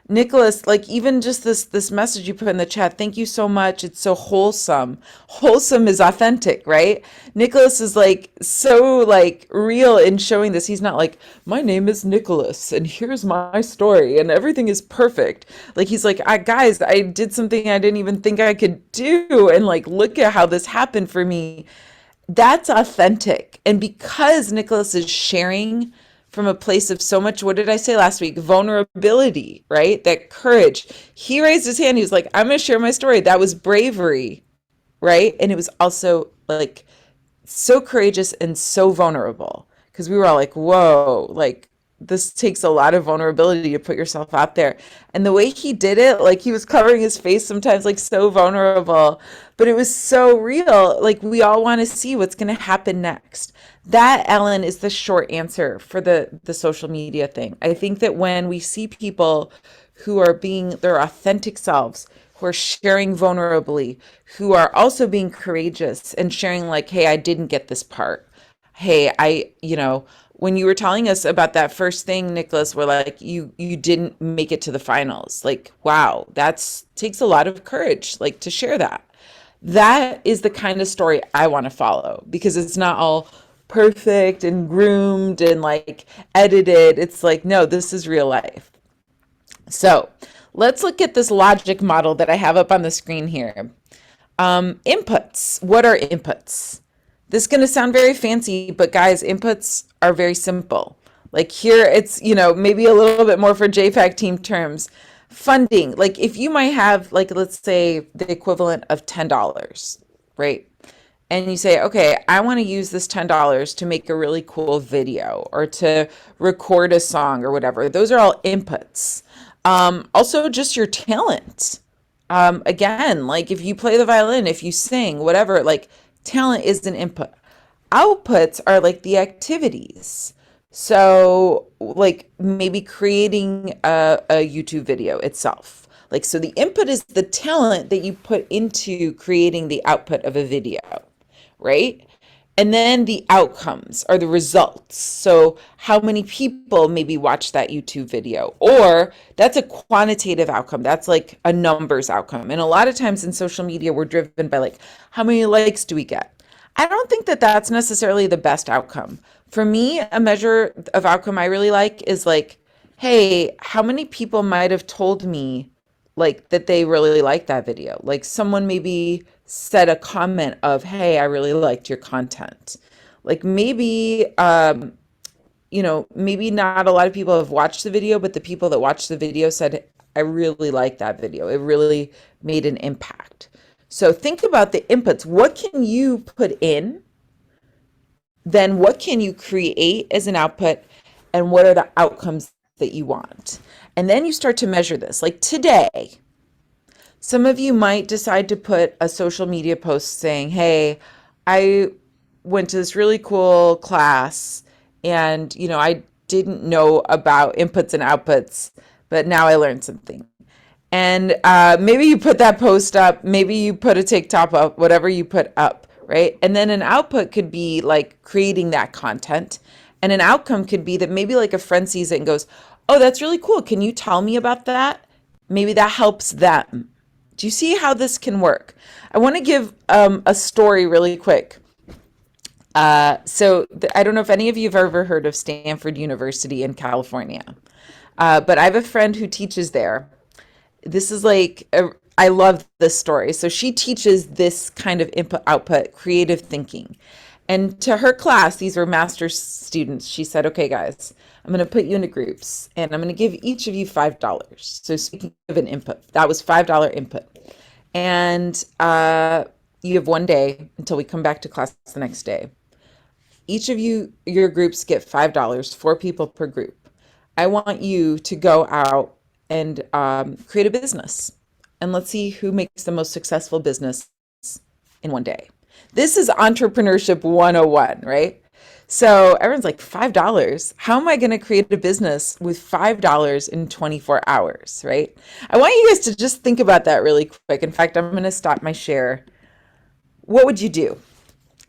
Nicholas, like even just this message you put in the chat, thank you so much. It's so wholesome. Wholesome is authentic, right? Nicholas is like so like real in showing this. He's not like, my name is Nicholas and here's my story and everything is perfect. Like he's like, guys, I did something I didn't even think I could do, and like look at how this happened for me. That's authentic. And because Nicholas is sharing from a place of so much, what did I say last week? Vulnerability, right? That courage. He raised his hand. He was like, I'm going to share my story. That was bravery, right? And it was also like so courageous and so vulnerable, because we were all like, whoa, like this takes a lot of vulnerability to put yourself out there. And the way he did it, like he was covering his face sometimes, like so vulnerable, but it was so real. Like we all want to see what's going to happen next. That, Ellen, is the short answer for the social media thing. I think that when we see people who are being their authentic selves, who are sharing vulnerably, who are also being courageous and sharing like, hey, I didn't get this part. Hey, when you were telling us about that first thing, Nicholas, we're like, you didn't make it to the finals. Like, wow, that's takes a lot of courage, like to share that. That is the kind of story I want to follow, because it's not all perfect and groomed and like edited. It's like, no, this is real life. So let's look at this logic model that I have up on the screen here. Inputs. What are inputs? This is going to sound very fancy, but guys, inputs are very simple. Like here, it's, maybe a little bit more for JPAC team terms. Funding. Like if you might have, like, let's say the equivalent of $10, right? And you say, okay, I want to use this $10 to make a really cool video or to record a song or whatever. Those are all inputs. Also, just your talent. Again, like if you play the violin, if you sing, whatever, like talent is an input. Outputs are like the activities. So like maybe creating a YouTube video itself. Like, so the input is the talent that you put into creating the output of a video, right? And then the outcomes are the results. So how many people maybe watch that YouTube video? Or that's a quantitative outcome. That's like a numbers outcome. And a lot of times in social media, we're driven by like, how many likes do we get? I don't think that that's necessarily the best outcome. For me, a measure of outcome I really like is like, hey, how many people might have told me like that they really liked that video? Like someone maybe said a comment of, hey, I really liked your content. Like maybe, maybe not a lot of people have watched the video, but the people that watched the video said, I really like that video. It really made an impact. So think about the inputs. What can you put in? Then what can you create as an output? And what are the outcomes that you want? And then you start to measure this. Like today, some of you might decide to put a social media post saying, hey, I went to this really cool class and, I didn't know about inputs and outputs, but now I learned something. And maybe you put that post up, maybe you put a TikTok up, whatever you put up, right? And then an output could be like creating that content. And an outcome could be that maybe like a friend sees it and goes, oh, that's really cool. Can you tell me about that? Maybe that helps them. Do you see how this can work? I want to give a story really quick. I don't know if any of you have ever heard of Stanford University in California, but I have a friend who teaches there. This is like, I love this story. So she teaches this kind of input output, creative thinking. And to her class, these were master's students. She said, okay, guys, I'm going to put you into groups and I'm going to give each of you $5. So speaking of an input, that was $5 input. And you have one day until we come back to class the next day. Each of you, your groups get $5, 4 people per group. I want you to go out and create a business. And let's see who makes the most successful business in one day. This is entrepreneurship 101, right? So everyone's like, $5? How am I going to create a business with $5 in 24 hours, right? I want you guys to just think about that really quick. In fact, I'm going to stop my share. What would you do?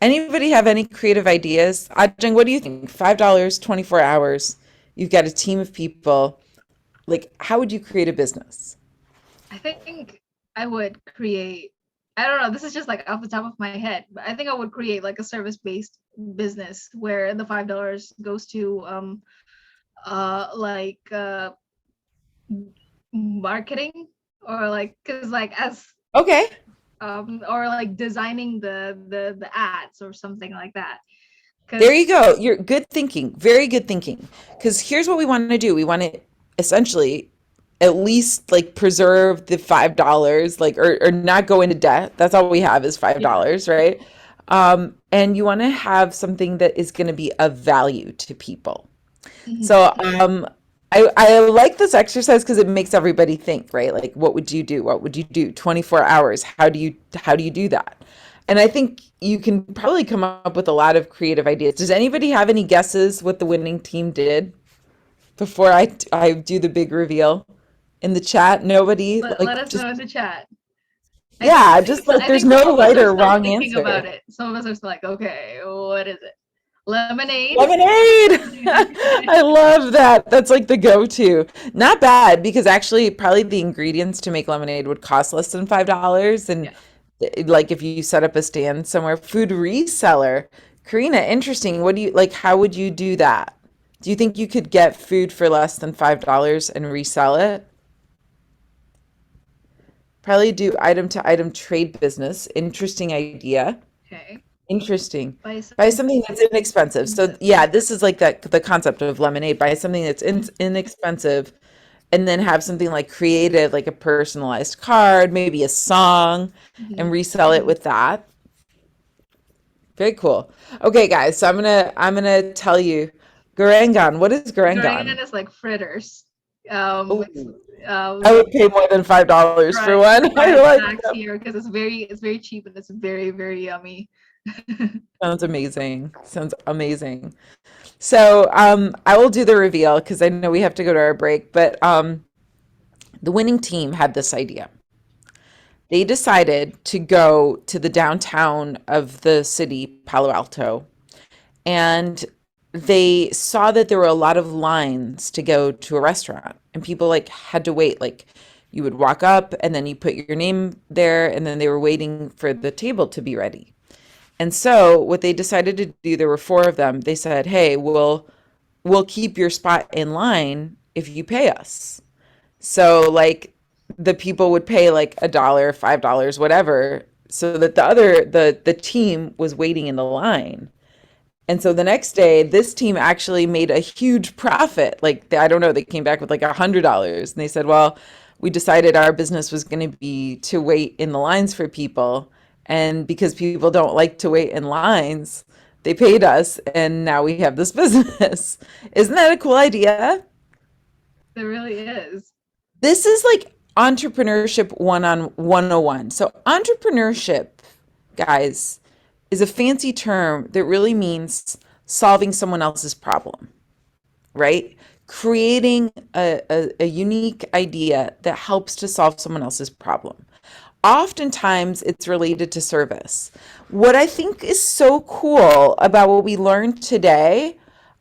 Anybody have any creative ideas? Ajeng, what do you think? $5, 24 hours. You've got a team of people. Like, how would you create a business? I think I would create, I don't know, this is just like off the top of my head, but I think I would create like a service-based business where the $5 goes to marketing, or like, because like as Okay. or like designing the ads or something like that. There you go. You're good thinking. Very good thinking. Because here's what we want to do. We want to essentially at least like preserve the $5, like, or not go into debt. That's all we have is $5, right? And you want to have something that is going to be of value to people. So I like this exercise because it makes everybody think, right? Like, what would you do? What would you do? 24 hours. How do you do that? And I think you can probably come up with a lot of creative ideas. Does anybody have any guesses what the winning team did before I do the big reveal in the chat? Nobody? Let us know in the chat. Yeah, just like there's no right or wrong answer. About it. Some of us are like, okay, what is it? Lemonade. I love that. That's like the go-to. Not bad, because actually probably the ingredients to make lemonade would cost less than $5. And like if you set up a stand somewhere, food reseller. Karina, interesting. What do you like? How would you do that? Do you think you could get food for less than $5 and resell it? Probably do item to item trade business. Interesting idea. Okay. Interesting. Buy something that's inexpensive. So yeah, this is like the concept of lemonade. Buy something that's inexpensive, and then have something like creative, like a personalized card, maybe a song, and resell it with that. Very cool. Okay, guys. So I'm gonna tell you, Garangan. What is Garangan? Garangan is like fritters. I would pay more than $5 for one. I like that. Here because it's very cheap and it's very, very yummy. Sounds amazing. Sounds amazing. So I will do the reveal because I know we have to go to our break, but the winning team had this idea. They decided to go to the downtown of the city, Palo Alto, and they saw that there were a lot of lines to go to a restaurant, and people like had to wait. Like you would walk up and then you put your name there, and then they were waiting for the table to be ready. And so what they decided to do, there were 4 of them. They said, hey, we'll keep your spot in line if you pay us. So like the people would pay like $1, $5, whatever, so that the team was waiting in the line. And so the next day, this team actually made a huge profit. Like, I don't know, they came back with like $100. And they said, well, we decided our business was going to be to wait in the lines for people. And because people don't like to wait in lines, they paid us. And now we have this business. Isn't that a cool idea? It really is. This is like entrepreneurship 101. So entrepreneurship, guys, is a fancy term that really means solving someone else's problem, right? Creating a unique idea that helps to solve someone else's problem. oftentimes it's related to service. What I think is so cool about what we learned today,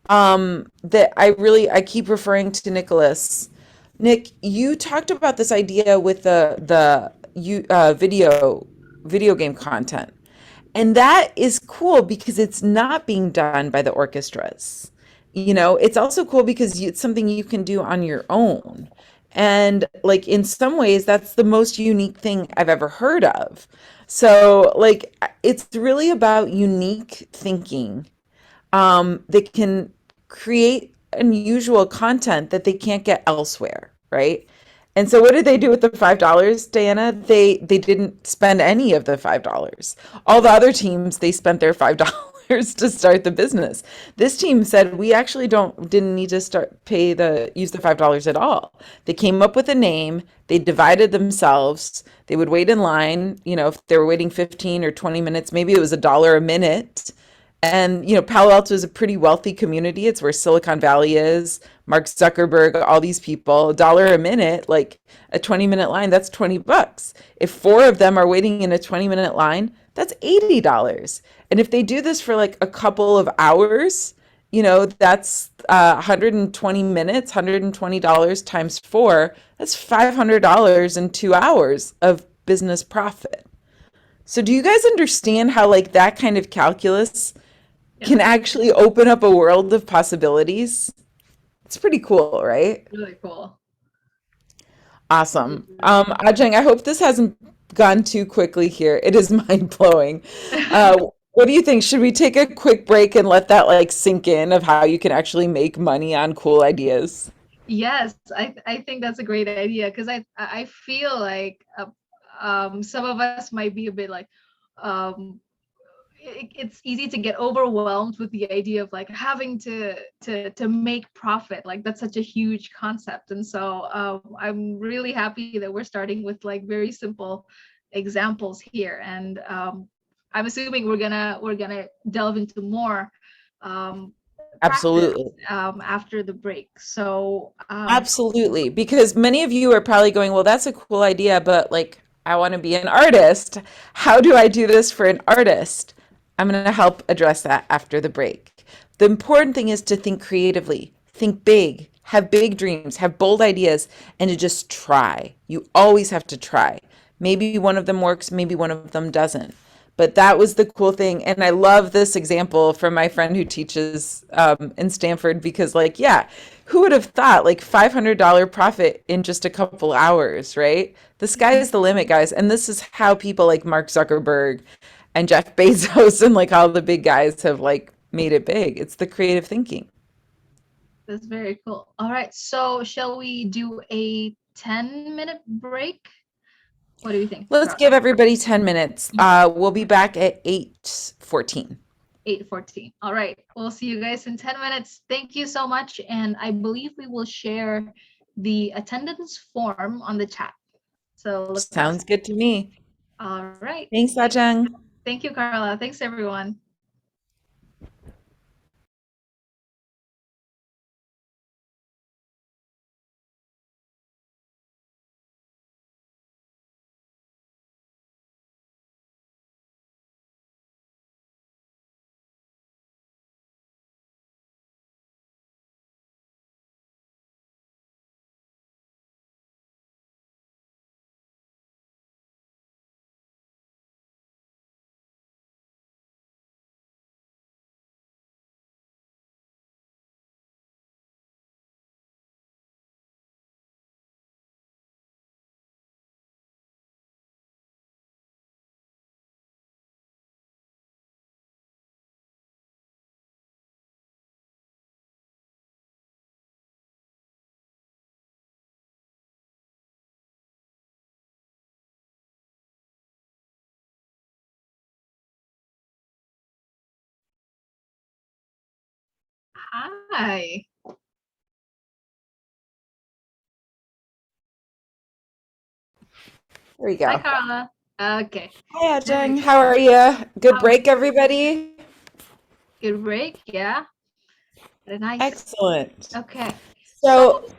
that I keep referring to Nicholas. Nick, you talked about this idea with the video game content. And that is cool because it's not being done by the orchestras. It's also cool because it's something you can do on your own. And like in some ways, that's the most unique thing I've ever heard of. So, like, it's really about unique thinking, that can create unusual content that they can't get elsewhere, right? And so what did they do with the $5, Diana? They didn't spend any of the $5. All the other teams, they spent their $5 to start the business. This team said we actually didn't need to use the $5 at all. They came up with a name, they divided themselves, they would wait in line, if they were waiting 15 or 20 minutes, maybe it was $1 a minute. And, Palo Alto is a pretty wealthy community. It's where Silicon Valley is, Mark Zuckerberg, all these people. $1 a minute, like a 20-minute line, that's $20. If four of them are waiting in a 20-minute line, that's $80. And if they do this for like a couple of hours, that's 120 minutes, $120 times four, that's $500 in 2 hours of business profit. So do you guys understand how like that kind of calculus can actually open up a world of possibilities? It's pretty cool, right? Really cool. Awesome. Ajeng, I hope this hasn't gone too quickly here. It is mind blowing. What do you think? Should we take a quick break and let that like sink in of how you can actually make money on cool ideas? Yes, I think that's a great idea because I feel like some of us might be a bit like it's easy to get overwhelmed with the idea of like having to make profit. Like that's such a huge concept, and so I'm really happy that we're starting with like very simple examples here, and I'm assuming we're gonna delve into more Absolutely. after the break. So Absolutely. Because many of you are probably going, well, that's a cool idea, but like, I want to be an artist. How do I do this for an artist? I'm going to help address that after the break. The important thing is to think creatively, think big, have big dreams, have bold ideas, and to just try. You always have to try. Maybe one of them works, maybe one of them doesn't. But that was the cool thing. And I love this example from my friend who teaches in Stanford because, like, yeah, who would have thought like $500 profit in just a couple hours, right? The sky is the limit, guys. And this is how people like Mark Zuckerberg and Jeff Bezos and like all the big guys have like made it big. It's the creative thinking. that's very cool. All right, so shall we do a 10-minute break? What do you think? Let's give everybody 10 minutes. We'll be back at 8:14. 8:14. All right, we'll see you guys in 10 minutes. Thank you so much. And I believe we will share the attendance form on the chat. So Sounds good to me. All right. Thanks, Ajeng. Thank you, Carla. Thanks, everyone. Hi. There you go. Hi, Carla. Okay. Hi, Ajeng. How are you? Good break, everybody? Good break. Yeah. Very nice. Excellent. Okay. So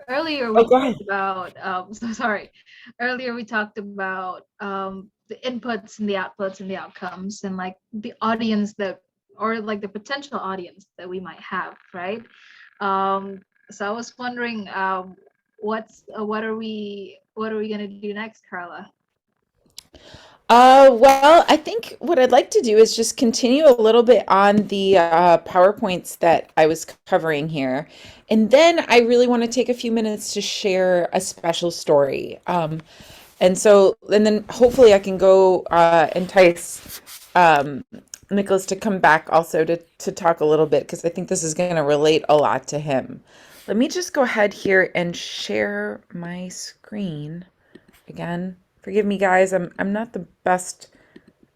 Earlier Oh, we go ahead. talked about so sorry. Earlier we talked about the inputs and the outputs and the outcomes and like the audience that or like the potential audience that we might have, right? So I was wondering what are we gonna do next, Carla? Well, I think what I'd like to do is just continue a little bit on the PowerPoints that I was covering here. And then I really want to take a few minutes to share a special story. And then hopefully I can go entice Nicholas to come back also to talk a little bit, because I think this is going to relate a lot to him. Let me just go ahead here and share my screen again. Forgive me, guys. I'm not the best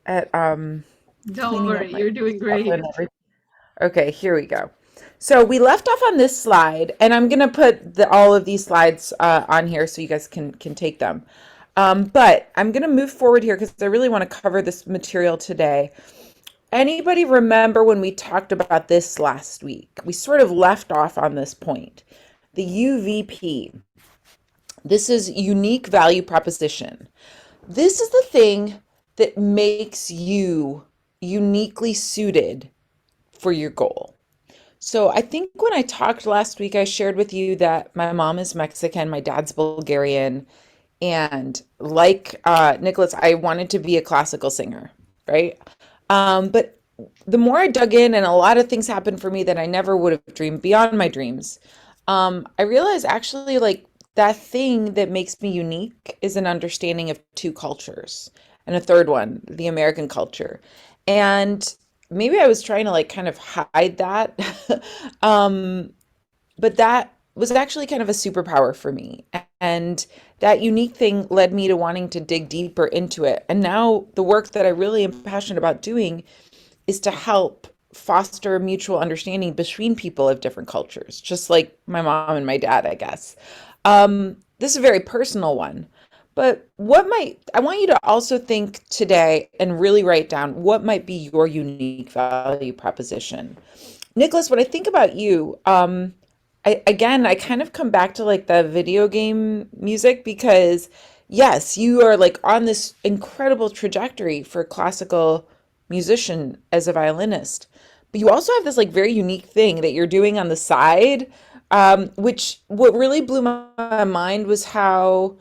at Don't cleaning up worry, my you're doing stuff great. and everything. Okay, here we go. So we left off on this slide, and I'm gonna put all of these slides on here so you guys can take them. But I'm gonna move forward here because I really want to cover this material today. Anybody remember when we talked about this last week? We sort of left off on this point. The UVP. This is unique value proposition. This is the thing that makes you uniquely suited for your goal. So I think when I talked last week, I shared with you that my mom is Mexican, my dad's Bulgarian, and like Nicholas, I wanted to be a classical singer, right? But the more I dug in, and a lot of things happened for me that I never would have dreamed beyond my dreams, I realized actually like that thing that makes me unique is an understanding of two cultures, and a third one, the American culture. And maybe I was trying to like kind of hide that. um, but that was actually kind of a superpower for me. And that unique thing led me to wanting to dig deeper into it. And now the work that I really am passionate about doing is to help foster mutual understanding between people of different cultures, just like my mom and my dad, I guess. This is a very personal one, but I want you to also think today and really write down what might be your unique value proposition. Nicholas, when I think about you, I kind of come back to like the video game music because yes, you are like on this incredible trajectory for a classical musician as a violinist, but you also have this like very unique thing that you're doing on the side, which what really blew my mind was how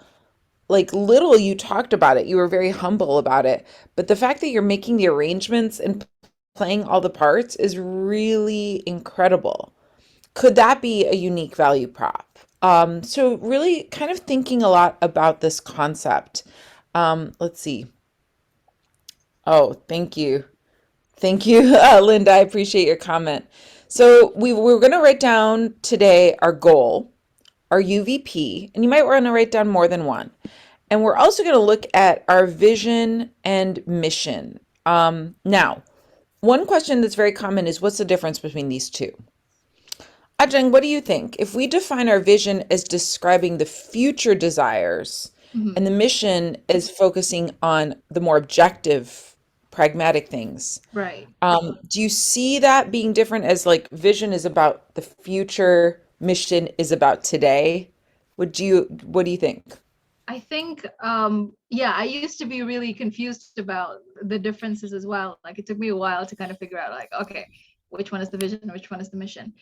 like little you talked about it. You were very humble about it, but the fact that you're making the arrangements and playing all the parts is really incredible. Could that be a unique value prop? So really kind of thinking a lot about this concept. Let's see. Oh, thank you. Thank you, Linda. I appreciate your comment. So we're going to write down today our goal, our UVP, and you might want to write down more than one. And we're also going to look at our vision and mission. Now, one question that's very common is what's the difference between these two? Ajeng, what do you think? If we define our vision as describing the future desires Mhm. and the mission is focusing on the more objective, pragmatic things, Right. do you see that being different as like vision is about the future, mission is about today? What do you think? I think, yeah, I used to be really confused about the differences as well. Like it took me a while to kind of figure out, like, okay, which one is the vision, which one is the mission.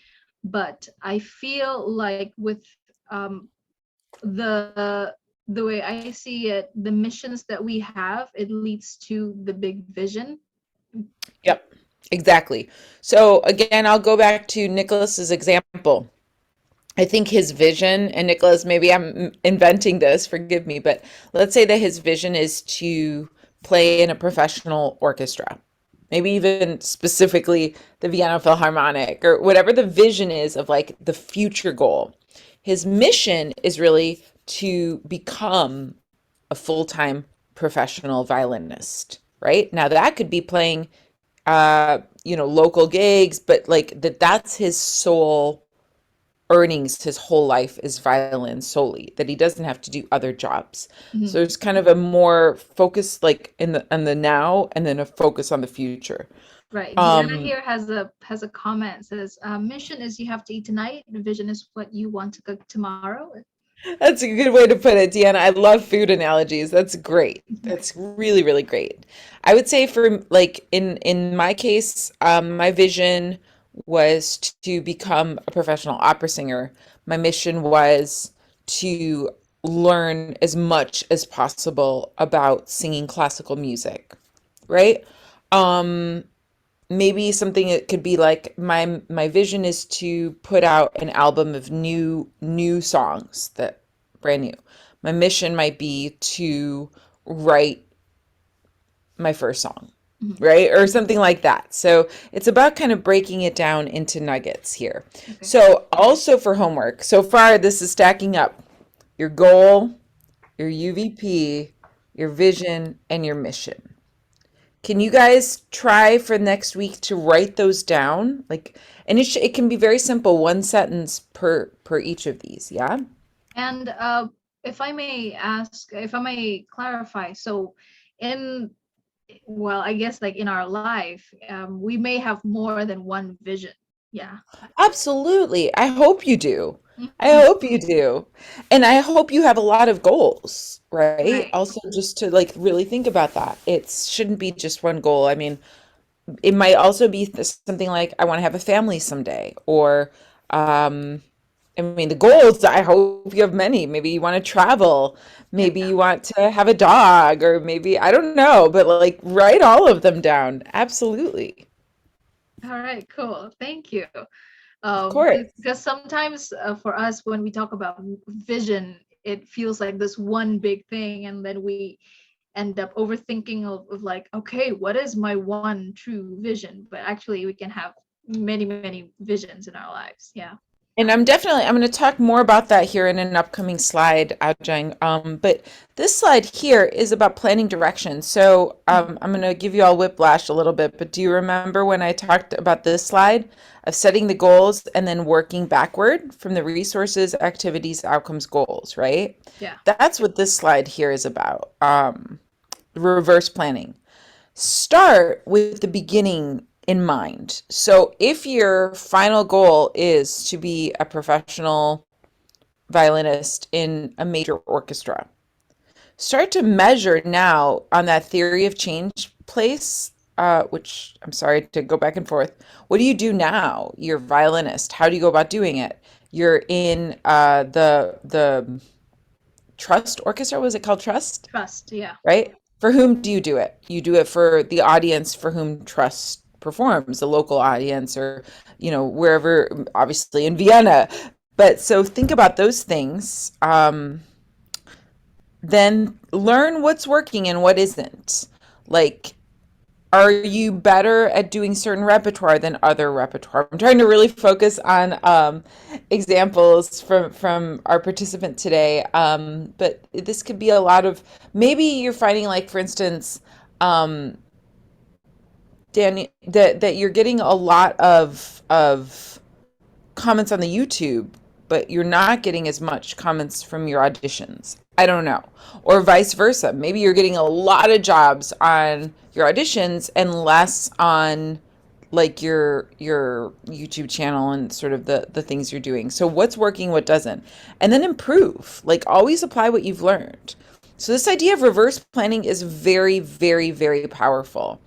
But I feel like with the the way I see it, the missions that we have, it leads to the big vision. Yep, exactly. So again, I'll go back to Nicholas's example. I think his vision, and Nicholas, maybe I'm inventing this, forgive me, but let's say that his vision is to play in a professional orchestra, maybe even specifically the Vienna Philharmonic or whatever the vision is of like the future goal. His mission is really to become a full-time professional violinist, right? Now that could be playing local gigs, but like that's his sole earnings his whole life is violin solely, that he doesn't have to do other jobs. Mhm. So it's kind of a more focus like in the now, and then a focus on the future. Right. Deanna Um, here has a comment, says, mission is you have to eat tonight. Vision is what you want to cook tomorrow. that's a good way to put it, Deanna. I love food analogies. That's great. That's really, really great. I would say for like in my case, my vision was to become a professional opera singer. My mission was to learn as much as possible about singing classical music, right? Um, Maybe something that could be like my vision is to put out an album of new songs that brand new. My mission might be to write my first song, Mhm. right? Or something like that. So it's about kind of breaking it down into nuggets here. Okay. So also for homework, so far this is stacking up: your goal, your UVP, your vision, and your mission. Can you guys try for next week to write those down? Like, and it can be very simple, one sentence per each of these, yeah? And if I may ask, if I may clarify, so in, well, I guess like in our life, we may have more than one vision. Yeah. Absolutely. I hope you do. I Mhm. hope you do. And I hope you have a lot of goals, right? Right. Also, just to like really think about that. It shouldn't be just one goal. I mean, it might also be something like I want to have a family someday, or I mean, the goals, I hope you have many. Maybe you want to travel, maybe Yeah. you want to have a dog, or maybe I don't know, but like write all of them down. Absolutely. All right, cool. Thank you. Of course. Because sometimes for us, when we talk about vision, it feels like this one big thing, and then we end up overthinking of like, okay, what is my one true vision? But actually, we can have many, many visions in our lives. Yeah. And I'm going to talk more about that here in an upcoming slide, Ajang. But this slide here is about planning direction. So I'm going to give you all whiplash a little bit, but do you remember when I talked about this slide of setting the goals and then working backward from the resources, activities, outcomes, goals, right? Yeah. That's what this slide here is about. Reverse planning. Start with the beginning in mind. So if your final goal is to be a professional violinist in a major orchestra, start to measure now on that theory of change place, which I'm sorry to go back and forth. What do you do now? You're a violinist. How do you go about doing it? You're in the Trust Orchestra. Was it called Trust? Trust. Yeah. Right? For whom do you do it? You do it for the audience for whom Trust performs, the local audience, or, wherever, obviously in Vienna. But so think about those things. Then learn what's working and what isn't. Like, are you better at doing certain repertoire than other repertoire? I'm trying to really focus on examples from our participant today. But this could be a lot of, maybe you're finding, like, for instance, Danny, that you're getting a lot of comments on the YouTube, but you're not getting as much comments from your auditions. I don't know. Or vice versa. Maybe you're getting a lot of jobs on your auditions and less on like your YouTube channel and sort of the things you're doing. So what's working, what doesn't? And then improve. Like, always apply what you've learned. So this idea of reverse planning is very, very, very powerful.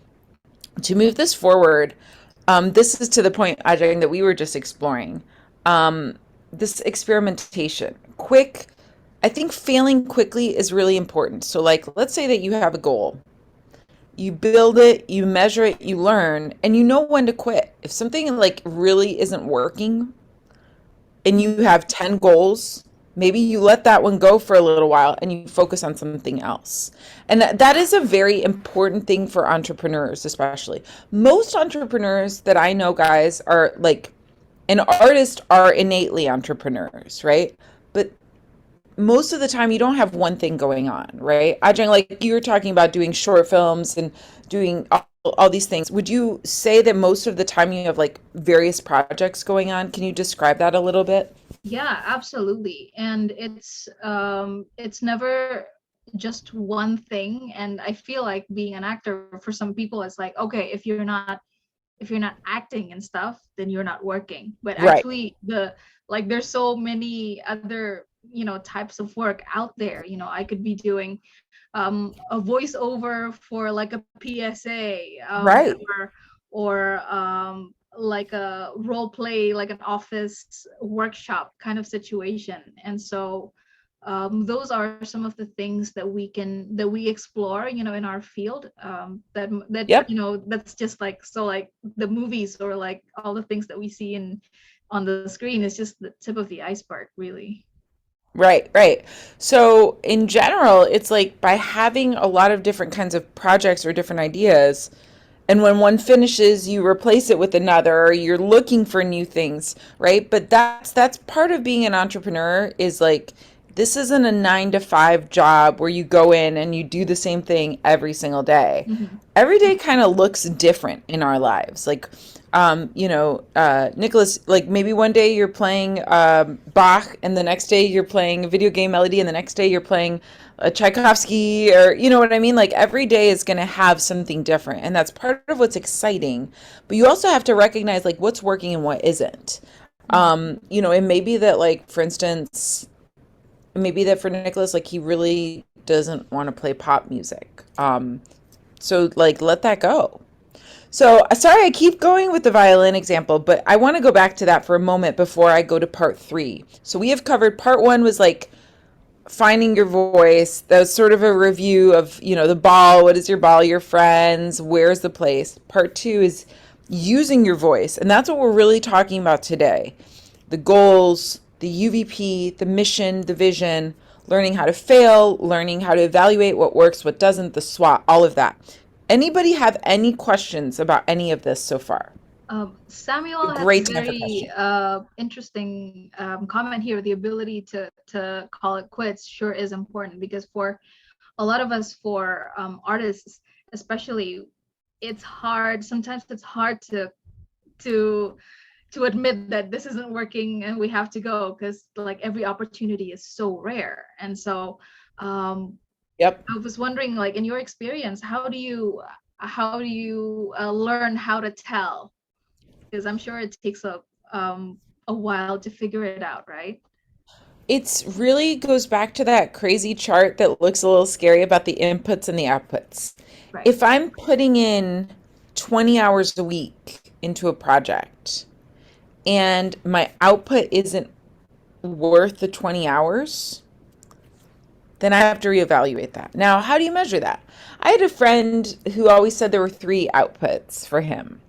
To move this forward, this is to the point, Ajay, that we were just exploring. This experimentation, I think failing quickly is really important. So like, let's say that you have a goal. You build it, you measure it, you learn, and you know when to quit. If something like really isn't working and you have 10 goals, maybe you let that one go for a little while and you focus on something else. And that is a very important thing for entrepreneurs, especially. Most entrepreneurs that I know, guys, are like, and artists are innately entrepreneurs, right? But most of the time you don't have one thing going on, right? Ajay, like you were talking about doing short films and doing all these things. Would you say that most of the time you have like various projects going on? Can you describe that a little bit? Yeah, absolutely. And it's never just one thing. And I feel like being an actor for some people is like, okay, if you're not acting and stuff, then you're not working. But Right. actually there's so many other, types of work out there. I could be doing a voiceover for like a PSA, Right. or like a role play, like an office workshop kind of situation. And so those are some of the things that we explore, in our field. Yep. That's just like, so like the movies or like all the things that we see on the screen is just the tip of the iceberg, really. Right, right. So in general, it's like by having a lot of different kinds of projects or different ideas, and when one finishes, you replace it with another, or you're looking for new things, right? But that's part of being an entrepreneur is like this isn't a 9 to 5 job where you go in and you do the same thing every single day. Mhm. Every day kind of looks different in our lives. Like Nicholas, like maybe one day you're playing Bach, and the next day you're playing a video game melody, and the next day you're playing a Tchaikovsky, or you know what I mean? Like every day is going to have something different, and that's part of what's exciting. But you also have to recognize like what's working and what isn't. It may be that like, for instance, maybe that for Nicholas, like he really doesn't want to play pop music. So like let that go. So, sorry, I keep going with the violin example, but I want to go back to that for a moment before I go to part 3. So, we have covered part 1 was like finding your voice. That was sort of a review of, the ball. What is your ball? Your friends? Where's the place? Part 2 is using your voice. And that's what we're really talking about today. The goals, the UVP, the mission, the vision, learning how to fail, learning how to evaluate what works, what doesn't, the SWOT, all of that. Anybody have any questions about any of this so far? Samuel has a Great time for very questions. interesting comment here. The ability to call it quits sure is important, because for a lot of us, for artists especially, it's hard. Sometimes it's hard to admit that this isn't working and we have to go, because like every opportunity is so rare. And so Yep. I was wondering, like in your experience, how do you learn how to tell? Because I'm sure it takes a while to figure it out, right? It's really goes back to that crazy chart that looks a little scary about the inputs and the outputs. Right. If I'm putting in 20 hours a week into a project and my output isn't worth the 20 hours, then I have to reevaluate that. Now, how do you measure that? I had a friend who always said there were 3 outputs for him.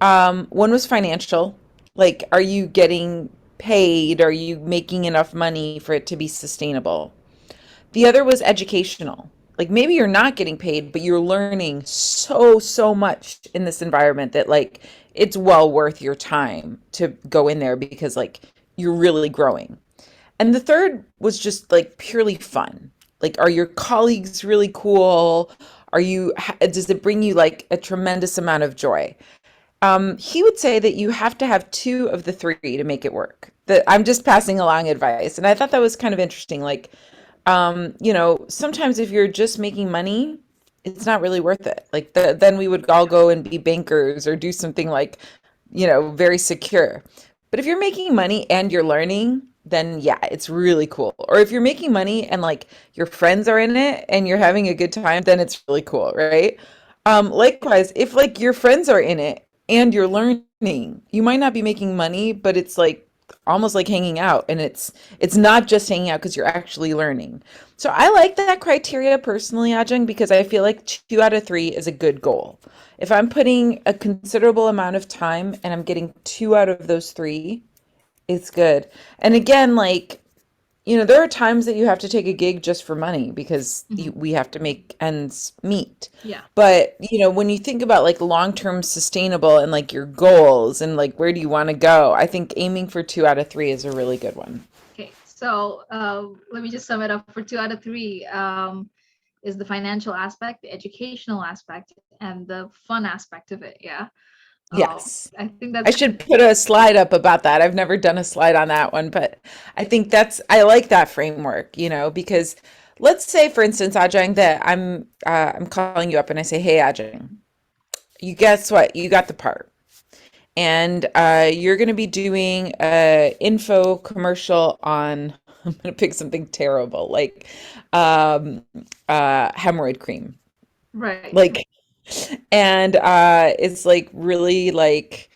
One was financial. Like, are you getting paid? Are you making enough money for it to be sustainable? The other was educational. Like, maybe you're not getting paid, but you're learning so much in this environment that, like, it's well worth your time to go in there because, like, you're really growing. And the third was just like purely fun. Like, are your colleagues really cool? Does it bring you like a tremendous amount of joy? He would say that you have to have 2 of the 3 to make it work. That I'm just passing along advice. And I thought that was kind of interesting. Like, sometimes if you're just making money, it's not really worth it. Like then we would all go and be bankers or do something like, very secure. But if you're making money and you're learning, then yeah, it's really cool. Or if you're making money and like your friends are in it and you're having a good time, then it's really cool, right? Likewise, if like your friends are in it and you're learning, you might not be making money, but it's like almost like hanging out, and it's not just hanging out because you're actually learning. So I like that criteria personally, Ajeng, because I feel like 2 out of 3 is a good goal. If I'm putting a considerable amount of time and I'm getting 2 out of those 3, it's good. And again, like, there are times that you have to take a gig just for money because Mhm. we have to make ends meet. Yeah. But, when you think about like long-term sustainable and like your goals and like where do you want to go, I think aiming for 2 out of 3 is a really good one. Okay. So let me just sum it up. For 2 out of 3 is the financial aspect, the educational aspect, and the fun aspect of it. Yeah. Yes. I think I that's should put a slide up about that. I've never done a slide on that one, but I think I like that framework, because let's say, for instance, Ajang, that I'm calling you up and I say, hey, Ajang, you guess what? You got the part. And you're going to be doing a info commercial on, I'm going to pick something terrible, like hemorrhoid cream. right. Like, and it's like really like,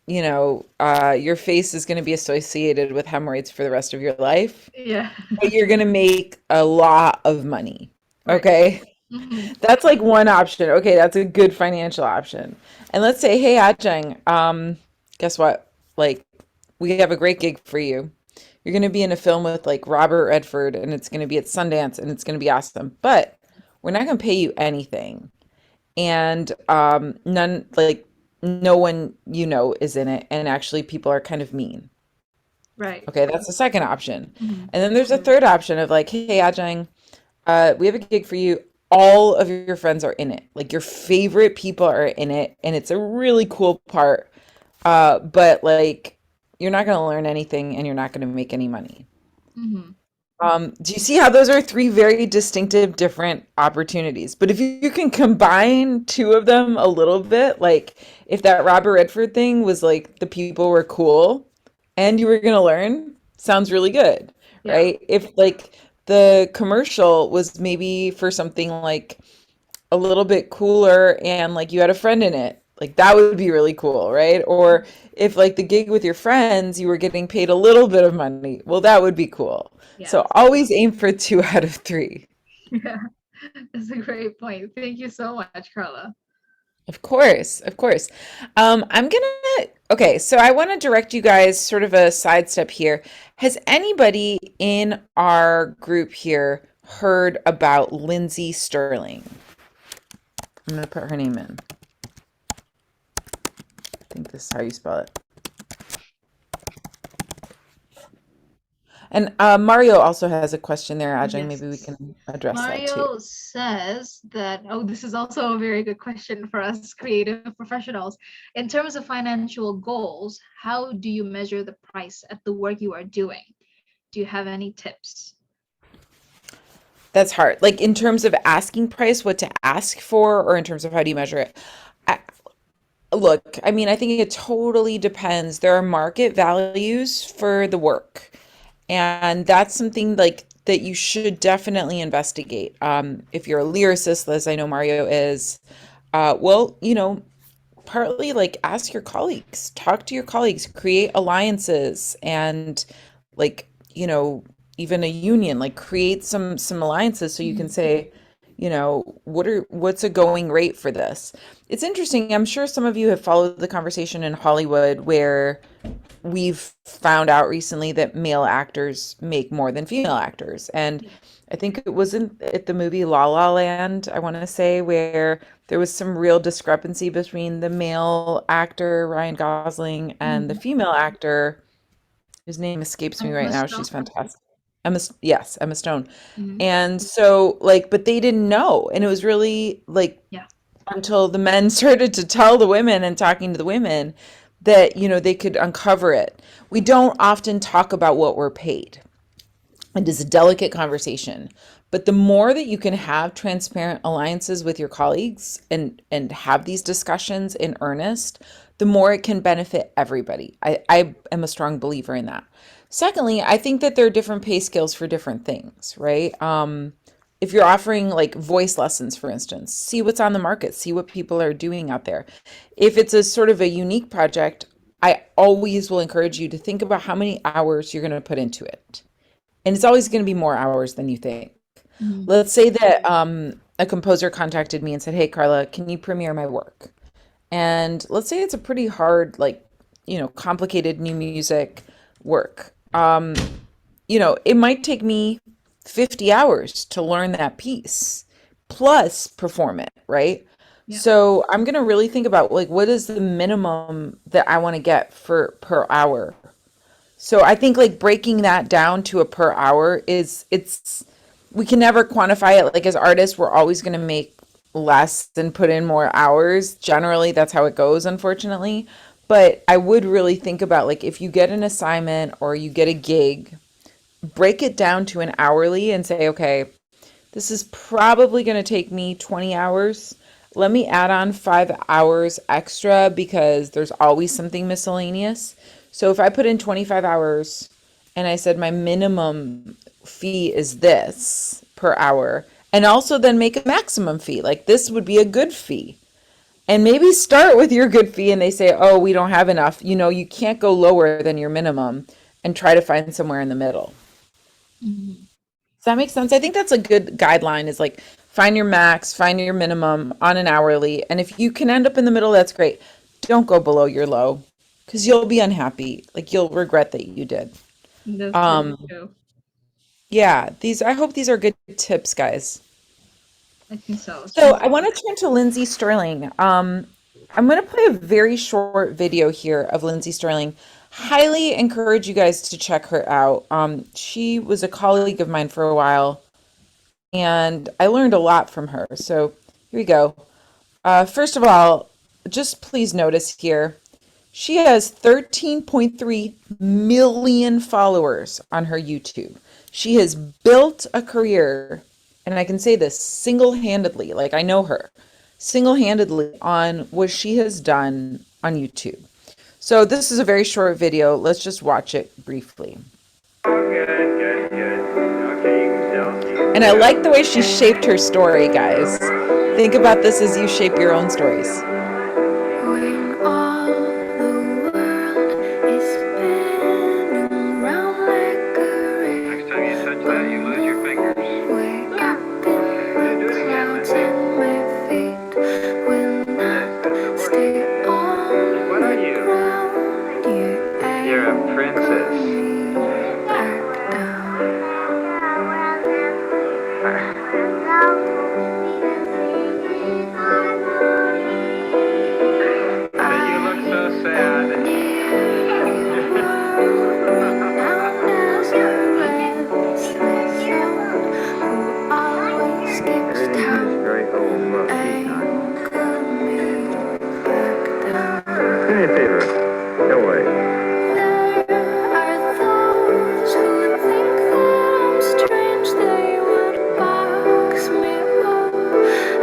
your face is going to be associated with hemorrhoids for the rest of your life, Yeah. but you're going to make a lot of money. Right. Okay. Mhm. That's like one option. Okay, that's a good financial option. And let's say, hey, Ajeng, guess what? Like, we have a great gig for you. You're going to be in a film with like Robert Redford, and it's going to be at Sundance, and it's going to be awesome. But we're not going to pay you anything, and no one is in it, and actually people are kind of mean. Right. Okay, that's the second option. Mhm. And then there's a third option of like, hey, Ajeng, we have a gig for you. All of your friends are in it. Like your favorite people are in it, and it's a really cool part. But like you're not going to learn anything, and you're not going to make any money. Mhm. Do you see how those are three very distinctive, different opportunities? But if you can combine two of them a little bit, like if that Robert Redford thing was like the people were cool and you were going to learn, sounds really good, Yeah. right? If like the commercial was maybe for something like a little bit cooler and like you had a friend in it, like that would be really cool, right? Or if like the gig with your friends, you were getting paid a little bit of money, well, that would be cool. So Yes. always aim for 2 out of 3. Yeah. That's a great point. Thank you so much, Carla. Of course, of course. Okay, so I want to direct you guys sort of a sidestep here. Has anybody in our group here heard about Lindsay Sterling? I'm going to put her name in. I think this is how you spell it. And Mario also has a question there, Ajay. Maybe we Yes. can address that too. Mario says that, this is also a very good question for us creative professionals. In terms of financial goals, how do you measure the price at the work you are doing? Do you have any tips? That's hard. Like in terms of asking price, what to ask for, or in terms of how do you measure it? Look, I mean, I think it totally depends. There are market values for the work. And that's something like that you should definitely investigate. If you're a lyricist, as I know Mario is, well, partly like ask your colleagues, talk to your colleagues, create alliances, and like, even a union, like create some alliances so you can say, what's a going rate for this? It's interesting. I'm sure some of you have followed the conversation in Hollywood where we've found out recently that male actors make more than female actors. And I think it was at the movie La La Land, I want to say, where there was some real discrepancy between the male actor, Ryan Gosling, and the female actor, whose name escapes me right Emma now. Stone? She's fantastic. Yes, Emma Stone. Mhm. And so, like, but they didn't know. And it was really like Yeah. until the men started to tell the women and talking to the women that, they could uncover it. We don't often talk about what we're paid. It is a delicate conversation. But the more that you can have transparent alliances with your colleagues and have these discussions in earnest, the more it can benefit everybody. I am a strong believer in that. Secondly, I think that there are different pay scales for different things, right? If you're offering like voice lessons, for instance, see what's on the market, see what people are doing out there. If it's a sort of a unique project, I always will encourage you to think about how many hours you're going to put into it. And it's always going to be more hours than you think. Mhm. Let's say that a composer contacted me and said, hey, Carla, can you premiere my work? And let's say it's a pretty hard, like, complicated new music work. It might take me 50 hours to learn that piece plus perform it, right? Yeah. So I'm going to really think about like what is the minimum that I want to get for per hour. So I think like breaking that down to a per hour we can never quantify it. Like as artists, we're always going to make less and put in more hours. Generally, that's how it goes, unfortunately. But I would really think about, like, if you get an assignment or you get a gig, break it down to an hourly and say, okay, this is probably going to take me 20 hours. Let me add on 5 hours extra because there's always something miscellaneous. So if I put in 25 hours and I said my minimum fee is this per hour, and also then make a maximum fee, like this would be a good fee. And maybe start with your good fee and they say, oh, we don't have enough. You know, you can't go lower than your minimum, and try to find somewhere in the middle. Mhm. Does that make sense? I think that's a good guideline, is like find your max, find your minimum on an hourly. And if you can end up in the middle, that's great. Don't go below your low because you'll be unhappy. Like you'll regret that you did. That's Um, true. yeah, I hope these are good tips, guys. I think so. So I want to turn to Lindsay Sterling. I'm going to play a very short video here of Lindsay Sterling. Highly encourage you guys to check her out. She was a colleague of mine for a while, and I learned a lot from her. So here we go. First of all, just please notice here, she has 13.3 million followers on her YouTube. She has built a career, and I can say this single-handedly, like I know her, single-handedly on what she has done on YouTube. So this is a very short video. Let's just watch it briefly. Good, good, good. Okay, you can tell. And I like the way she shaped her story, guys. Think about this as you shape your own stories. When all the world is spinning round like a Next time you touch that, you lose your fingers. way up in the clouds and my feet will not stay on What are the you? ground. You're a princess. Me back down. But you look so sad. Everything is very old, fluffy, do me a favor. Go away. There are those who think that I'm strange. They would box me up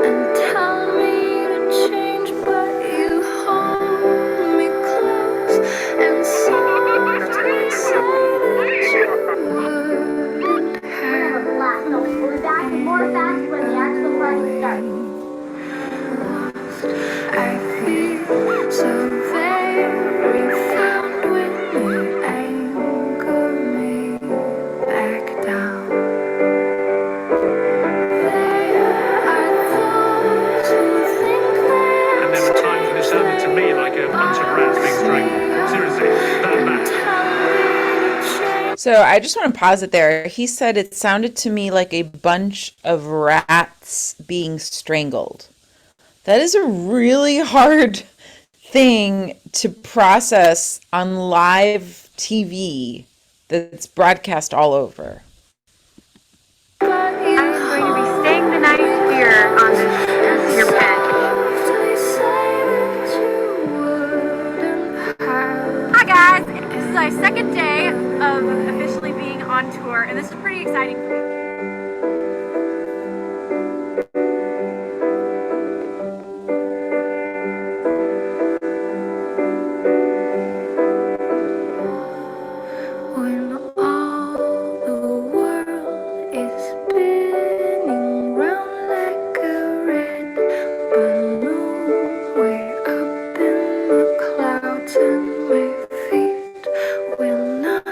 and tell me to change, but you hold me close and softly say that you wouldn't have I feel so very found when you anchor me back down. There are those who think that And there were times when it sounded to me like a bunch of rats being strangled. Seriously, that bad. So I just want to pause it there. He said it sounded to me like a bunch of rats being strangled. That is a really hard thing to process on live TV that's broadcast all over. but you I'm going to be staying the night here on this your bed. softly say that you wouldn't have. Hi guys, this is our second day of officially being on tour, and this is pretty exciting for me. When all the world is spinning round like a red balloon, way up in the clouds, and my feet will not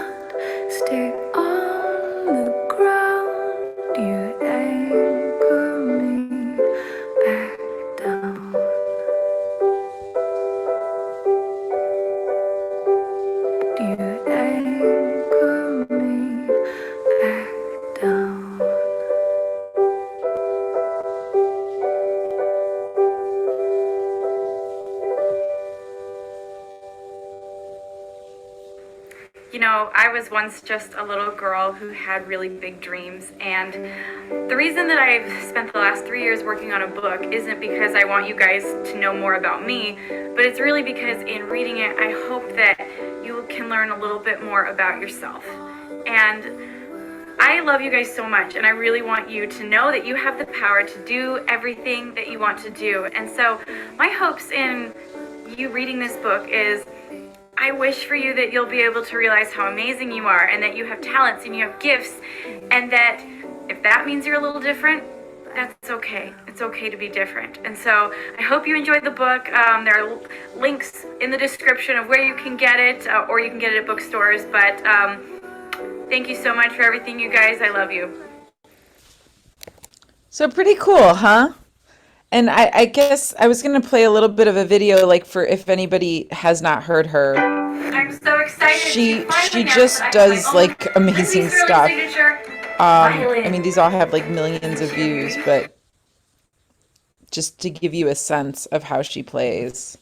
stay on the ground. You anchor me back down. You anchor me back down. You know, I was once just a little girl who had really big dreams, and the reason that I've spent the last 3 years working on a book isn't because I want you guys to know more about me, but it's really because in reading it, I hope that you can learn a little bit more about yourself. And I love you guys so much, and I really want you to know that you have the power to do everything that you want to do. And so my hopes in you reading this book is I wish for you that you'll be able to realize how amazing you are, and that you have talents and you have gifts, and that if that means you're a little different, that's okay. It's okay to be different. And so I hope you enjoyed the book. There are links in the description of where you can get it, or you can get it at bookstores. But thank you so much for everything, you guys. I love you. So pretty cool, huh? And I guess I was going to play a little bit of a video, like, for if anybody has not heard her. I'm so excited. She just does like amazing stuff. I mean, these all have like millions of views, but just to give you a sense of how she plays.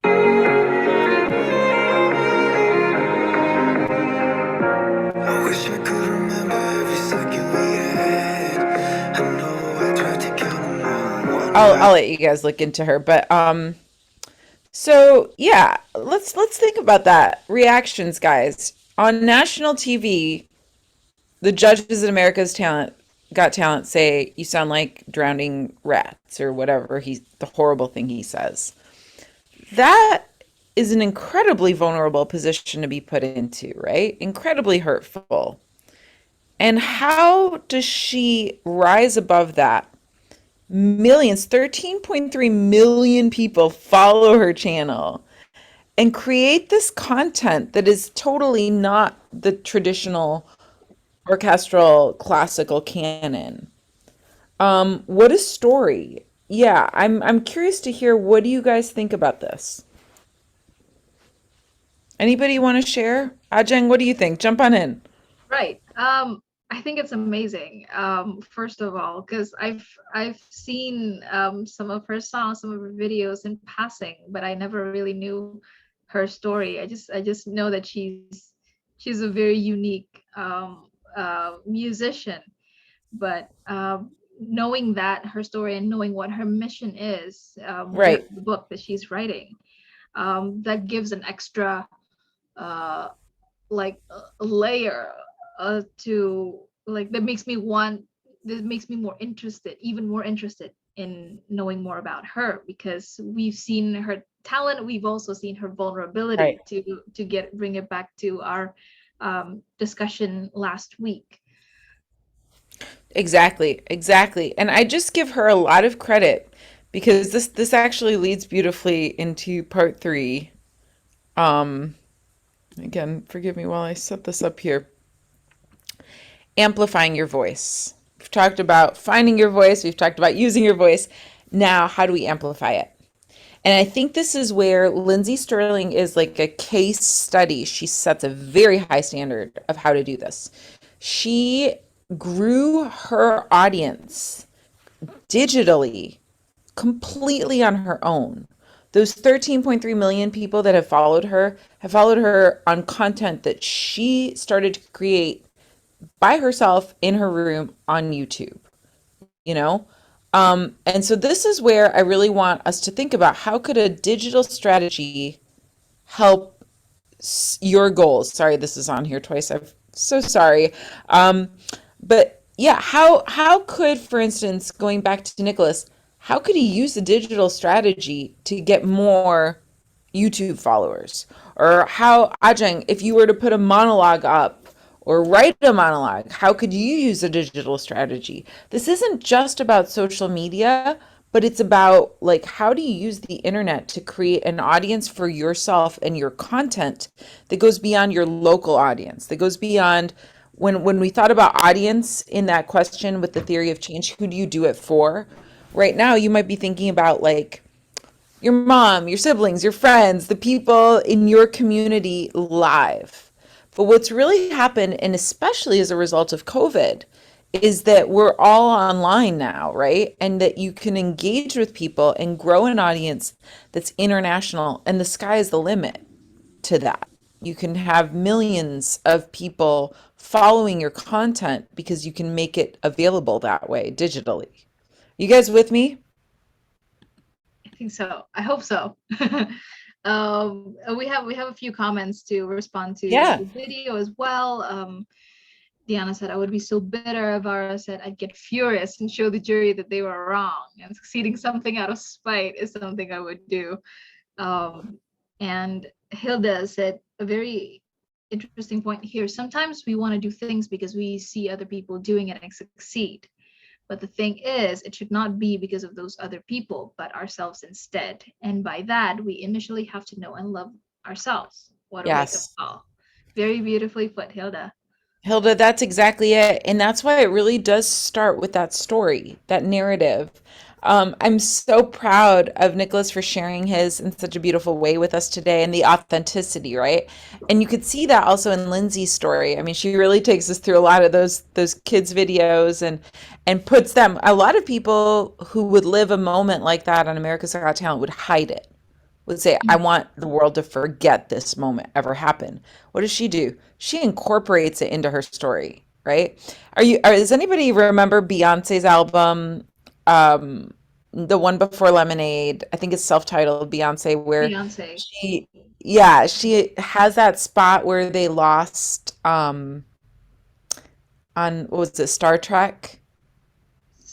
I wish I could remember every second we had. I know I tried to count them all. I'll let you guys look into her, but so yeah, let's think about that. Reactions, guys. On national TV, the judges at America's Got Talent say you sound like drowning rats or whatever the horrible thing he says. That is an incredibly vulnerable position to be put into, right? Incredibly hurtful. And how does she rise above that? Millions, 13.3 million people follow her channel and create this content that is totally not the traditional orchestral classical canon. What a story. Yeah, I'm curious to hear, what do you guys think about this? Anybody want to share? Ajeng, what do you think? Jump on in. Right. I think it's amazing. First of all, because I've seen some of her songs, some of her videos in passing, but I never really knew her story. I just know that she's a very unique musician. But knowing that her story and knowing what her mission is, Right. with the book that she's writing, that gives an extra like a layer to, like, that makes me more interested, even more interested in knowing more about her, because we've seen her talent, we've also seen her vulnerability. Right. To bring it back to our discussion last week. Exactly. And I just give her a lot of credit, because this actually leads beautifully into part 3. Again, forgive me while I set this up here. Amplifying your voice. We've talked about finding your voice. We've talked about using your voice. Now, how do we amplify it? And I think this is where Lindsay Sterling is like a case study. She sets a very high standard of how to do this. She grew her audience digitally completely on her own. Those 13.3 million people that have followed her on content that she started to create by herself in her room on YouTube, you know? And so this is where I really want us to think about, how could a digital strategy help your goals? Sorry, this is on here twice. I'm so sorry. But yeah, how could, for instance, going back to Nicholas, how could he use the digital strategy to get more YouTube followers? Or how, Ajeng, if you were to put a monologue up or write a monologue, how could you use a digital strategy? This isn't just about social media, but it's about, like, how do you use the internet to create an audience for yourself and your content that goes beyond your local audience, that goes beyond, when we thought about audience in that question with the theory of change, who do you do it for? Right now, you might be thinking about, like, your mom, your siblings, your friends, the people in your community live. But what's really happened, and especially as a result of COVID, is that we're all online now, right? And that you can engage with people and grow an audience that's international, and the sky is the limit to that. You can have millions of people following your content because you can make it available that way digitally. You guys with me? I think so. I hope so. We have a few comments to respond to Yeah. the video as well. Diana said, I would be so bitter. Avara said, I'd get furious and show the jury that they were wrong. And succeeding something out of spite is something I would do. And Hilda said, a very interesting point here. Sometimes we want to do things because we see other people doing it and succeed. But the thing is, it should not be because of those other people, but ourselves instead. And by that, we initially have to know and love ourselves. What a wake-up Yes. call. Very beautifully put, Hilda. Hilda, that's exactly it. And that's why it really does start with that story, that narrative. I'm so proud of Nicholas for sharing his in such a beautiful way with us today and the authenticity, right? And you could see that also in Lindsay's story. I mean, she really takes us through a lot of those kids' videos and puts them, a lot of people who would live a moment like that on America's Got Talent would hide it, would say, I want the world to forget this moment ever happened. What does she do? She incorporates it into her story, right? Does anybody remember Beyonce's album, the one before Lemonade? I think it's self-titled Beyonce, where Beyonce. she has that spot where they lost on, what was it, Star Trek?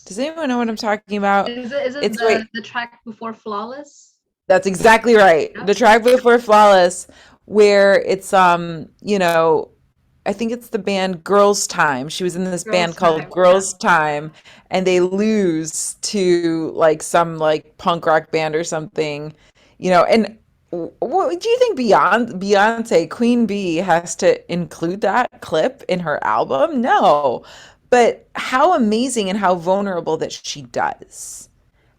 Does anyone know what I'm talking about? Is it It's the track before Flawless? That's exactly right. The track before Flawless, where it's I think it's the band Girls Time. She was in this band called Time, Girls Time, and they lose to like some like punk rock band or something, and what do you think Beyonce, Queen Bee, has to include that clip in her album? No. But how amazing and how vulnerable that she does.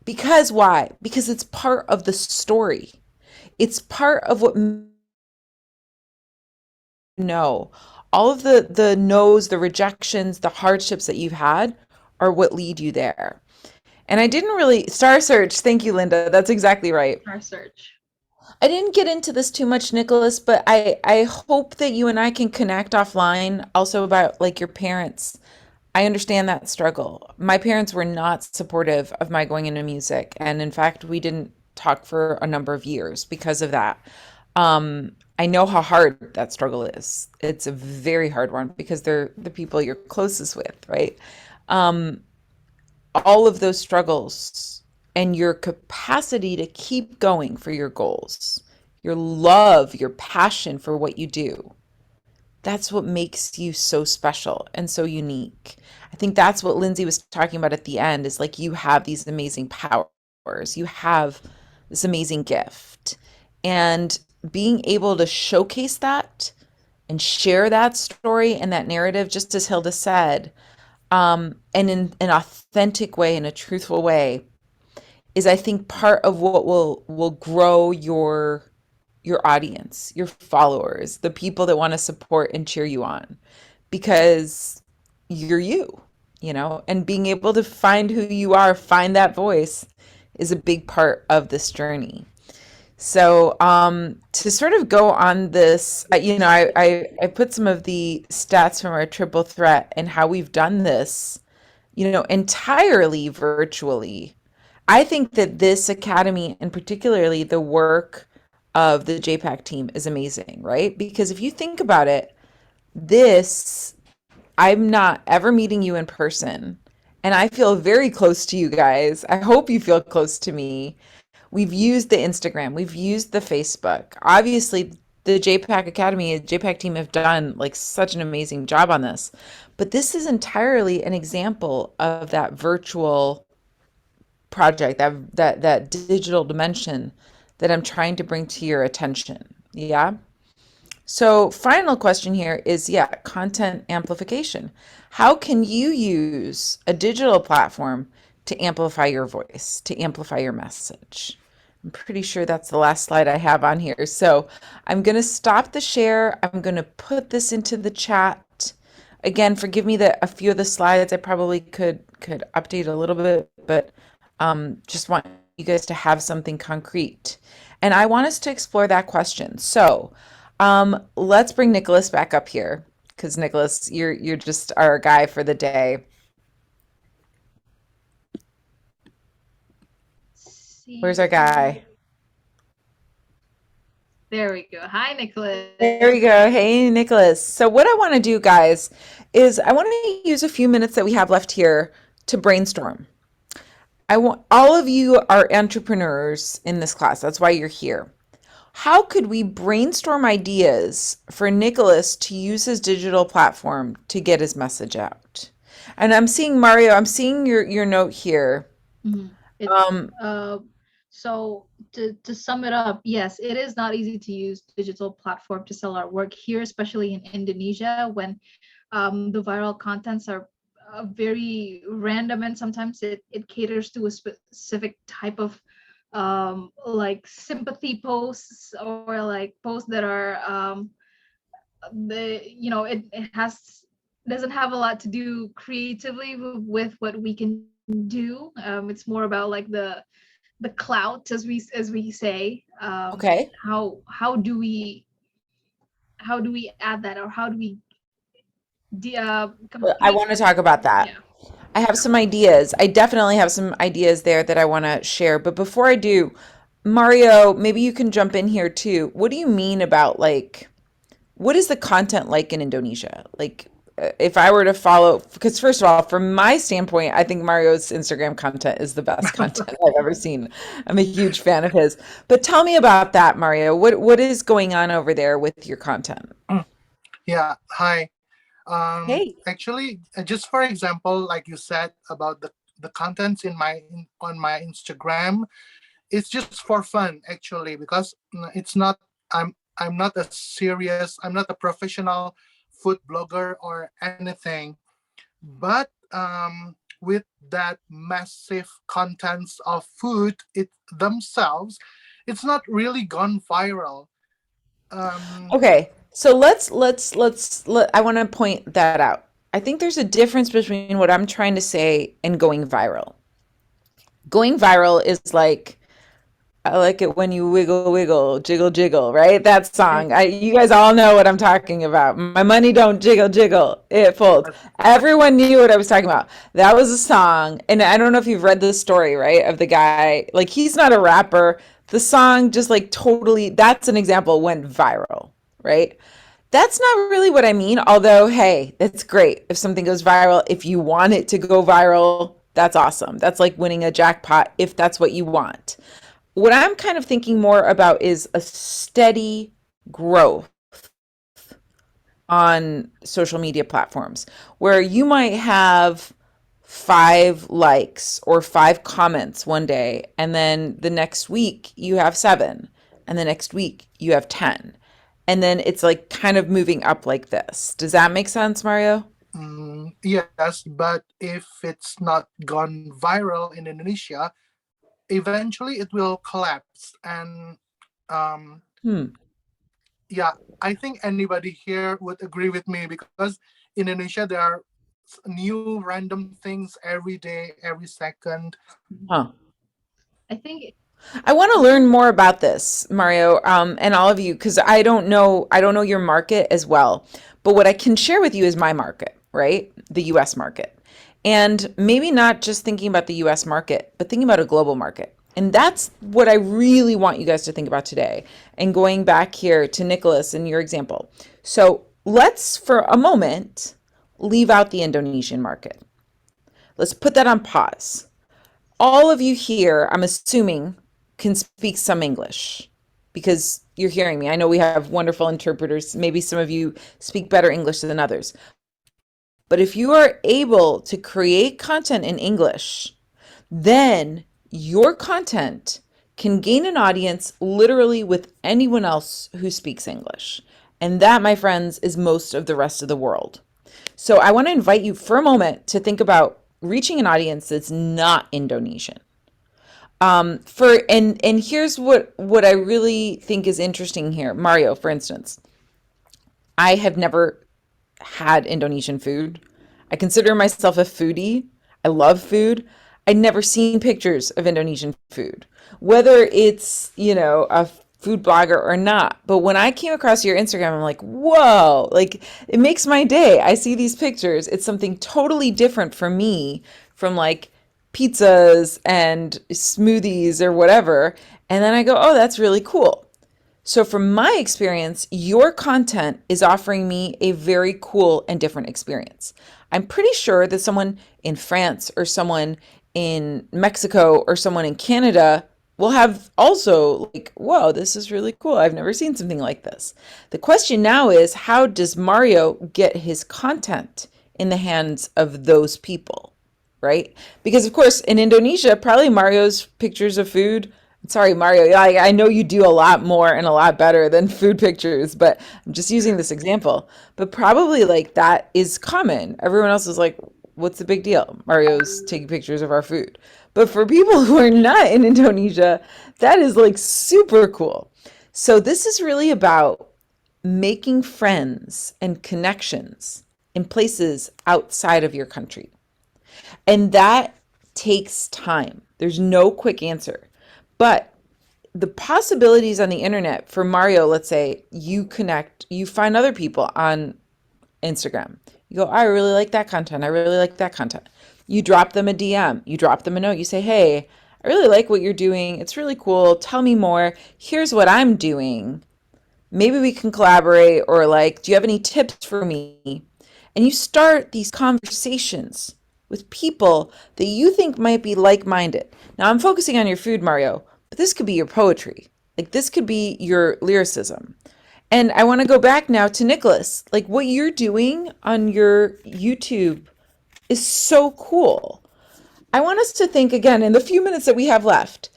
Because why? Because it's part of the story. It's part of what all of the no's, the rejections, the hardships that you've had are what lead you there. And I didn't really Star Search. Thank you, Linda. That's exactly right. Star Search. I didn't get into this too much, Nicholas, but I hope that you and I can connect offline also about like your parents. I understand that struggle. My parents were not supportive of my going into music. And in fact, we didn't talk for a number of years because of that. I know how hard that struggle is. It's a very hard one because they're the people you're closest with, right? All of those struggles and your capacity to keep going for your goals, your love, your passion for what you do. That's what makes you so special and so unique. I think that's what Lindsay was talking about at the end, is like you have these amazing powers. You have this amazing gift. And being able to showcase that and share that story and that narrative, just as Hilda said, and in an authentic way, in a truthful way, is I think part of what will grow your audience, your followers, the people that want to support and cheer you on, because you're and being able to find who you are, find that voice is a big part of this journey. So to sort of go on this, I put some of the stats from our triple threat and how we've done this, entirely virtually. I think that this academy, and particularly the work of the JPAC team, is amazing, right? Because if you think about it, I'm not ever meeting you in person, and I feel very close to you guys. I hope you feel close to me. We've used the Instagram, we've used the Facebook. Obviously, the JPAC Academy, the JPAC team have done like such an amazing job on this. But this is entirely an example of that virtual project, that digital dimension that I'm trying to bring to your attention. Yeah. So final question here is, content amplification. How can you use a digital platform to amplify your voice, to amplify your message? I'm pretty sure that's the last slide I have on here. So I'm going to stop the share. I'm going to put this into the chat. Again, forgive me that a few of the slides I probably could update a little bit, but just want you guys to have something concrete. And I want us to explore that question. So Let's bring Nicholas back up here because Nicholas, you're just our guy for the day. Where's our guy? There we go. Hi, Nicholas. There we go. Hey, Nicholas. So what I want to do, guys, is I want to use a few minutes that we have left here to brainstorm. I want all of you are entrepreneurs in this class. That's why you're here. How could we brainstorm ideas for Nicholas to use his digital platform to get his message out? And I'm seeing Mario, I'm seeing your note here. So to sum it up, yes, it is not easy to use digital platform to sell our work here, especially in Indonesia, when the viral contents are very random, and sometimes it caters to a specific type of like sympathy posts, or like posts that are it doesn't have a lot to do creatively with what we can do. It's more about like the clout, as we say. Okay. How do we add that, or how do we I want to talk about that. Yeah. I have some ideas. I definitely have some ideas there that I want to share. But before I do, Mario, maybe you can jump in here too. What do you mean about like, what is the content like in Indonesia? Like, if I were to follow, because first of all, from my standpoint, I think Mario's Instagram content is the best content I've ever seen. I'm a huge fan of his. But tell me about that, Mario. What is going on over there with your content? Yeah, hi. Hey. Actually, just for example, like you said about the contents on my Instagram, it's just for fun actually, because it's not, I'm not a professional food blogger or anything, but with that massive contents of food themselves, it's not really gone viral. Okay, so I want to point that out. I think there's a difference between what I'm trying to say and going viral. Going viral is like, I like it when you wiggle, wiggle, jiggle, jiggle, right? That song. You guys all know what I'm talking about. My money don't jiggle, jiggle. It folds. Everyone knew what I was talking about. That was a song. And I don't know if you've read the story, right? Of the guy, like he's not a rapper. The song just like totally, that's an example, went viral, right? That's not really what I mean. Although, hey, that's great. If something goes viral, if you want it to go viral, that's awesome. That's like winning a jackpot if that's what you want. What I'm kind of thinking more about is a steady growth on social media platforms where you might have 5 likes or 5 comments one day, and then the next week you have 7, and the next week you have 10. And then it's like kind of moving up like this. Does that make sense, Mario? Yes, but if it's not gone viral in Indonesia, eventually it will collapse. And yeah, I think anybody here would agree with me, because in Indonesia there are new random things every day, every second. I think I want to learn more about this, Mario, and all of you, because I don't know your market as well. But what I can share with you is my market, right? The US market. And maybe not just thinking about the US market, but thinking about a global market. And that's what I really want you guys to think about today. And going back here to Nicholas and your example. So let's, for a moment, leave out the Indonesian market. Let's put that on pause. All of you here, I'm assuming, can speak some English because you're hearing me. I know we have wonderful interpreters. Maybe some of you speak better English than others. But if you are able to create content in English, then your content can gain an audience literally with anyone else who speaks English. And that, my friends, is most of the rest of the world. So I want to invite you for a moment to think about reaching an audience that's not Indonesian. And here's what I really think is interesting here. Mario, for instance, I have never had Indonesian food. I consider myself a foodie. I love food. I'd never seen pictures of Indonesian food. Whether it's, a food blogger or not. But when I came across your Instagram, I'm like, whoa, like it makes my day. I see these pictures. It's something totally different for me from like pizzas and smoothies or whatever. And then I go, oh, that's really cool. So from my experience, your content is offering me a very cool and different experience. I'm pretty sure that someone in France or someone in Mexico or someone in Canada will have also like, whoa, this is really cool. I've never seen something like this. The question now is, how does Mario get his content in the hands of those people, right? Because of course, in Indonesia, probably Mario's pictures of food. Sorry, Mario, I know you do a lot more and a lot better than food pictures, but I'm just using this example. But probably like that is common. Everyone else is like, what's the big deal? Mario's taking pictures of our food. But for people who are not in Indonesia, that is like super cool. So this is really about making friends and connections in places outside of your country. And that takes time. There's no quick answer. But the possibilities on the internet for Mario, let's say you connect, you find other people on Instagram. You go, I really like that content. I really like that content. You drop them a DM, you drop them a note. You say, hey, I really like what you're doing. It's really cool. Tell me more. Here's what I'm doing. Maybe we can collaborate, or like, do you have any tips for me? And you start these conversations with people that you think might be like-minded. Now I'm focusing on your food, Mario, but this could be your poetry. Like this could be your lyricism. And I want to go back now to Nicholas. Like what you're doing on your YouTube is so cool. I want us to think again in the few minutes that we have left,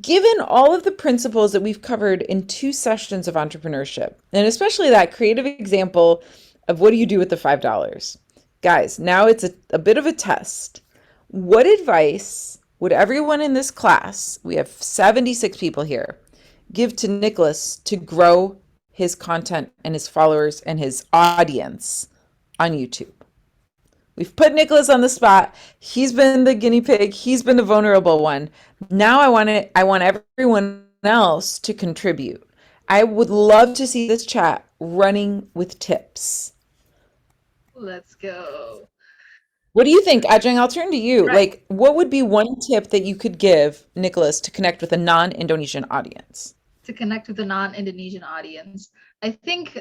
given all of the principles that we've covered in 2 sessions of entrepreneurship, and especially that creative example of what do you do with the $5? Guys, now it's a bit of a test. What advice would everyone in this class, we have 76 people here, give to Nicholas to grow his content and his followers and his audience on YouTube? We've put Nicholas on the spot. He's been the guinea pig. He's been the vulnerable one. Now I want everyone else to contribute. I would love to see this chat running with tips. Let's go. What do you think, Ajeng? I'll turn to you. Right. Like, what would be one tip that you could give Nicholas to connect with a non-Indonesian audience? To connect with the non-Indonesian audience, I think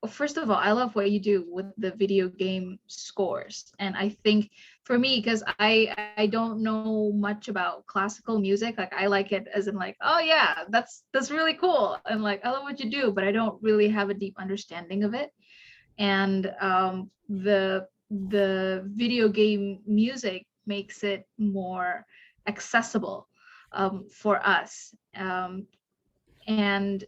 first of all, I love what you do with the video game scores. And I think for me, because I don't know much about classical music, like I like it as in like, oh yeah, that's really cool. And like, I love what you do, but I don't really have a deep understanding of it. And the video game music makes it more accessible for us. And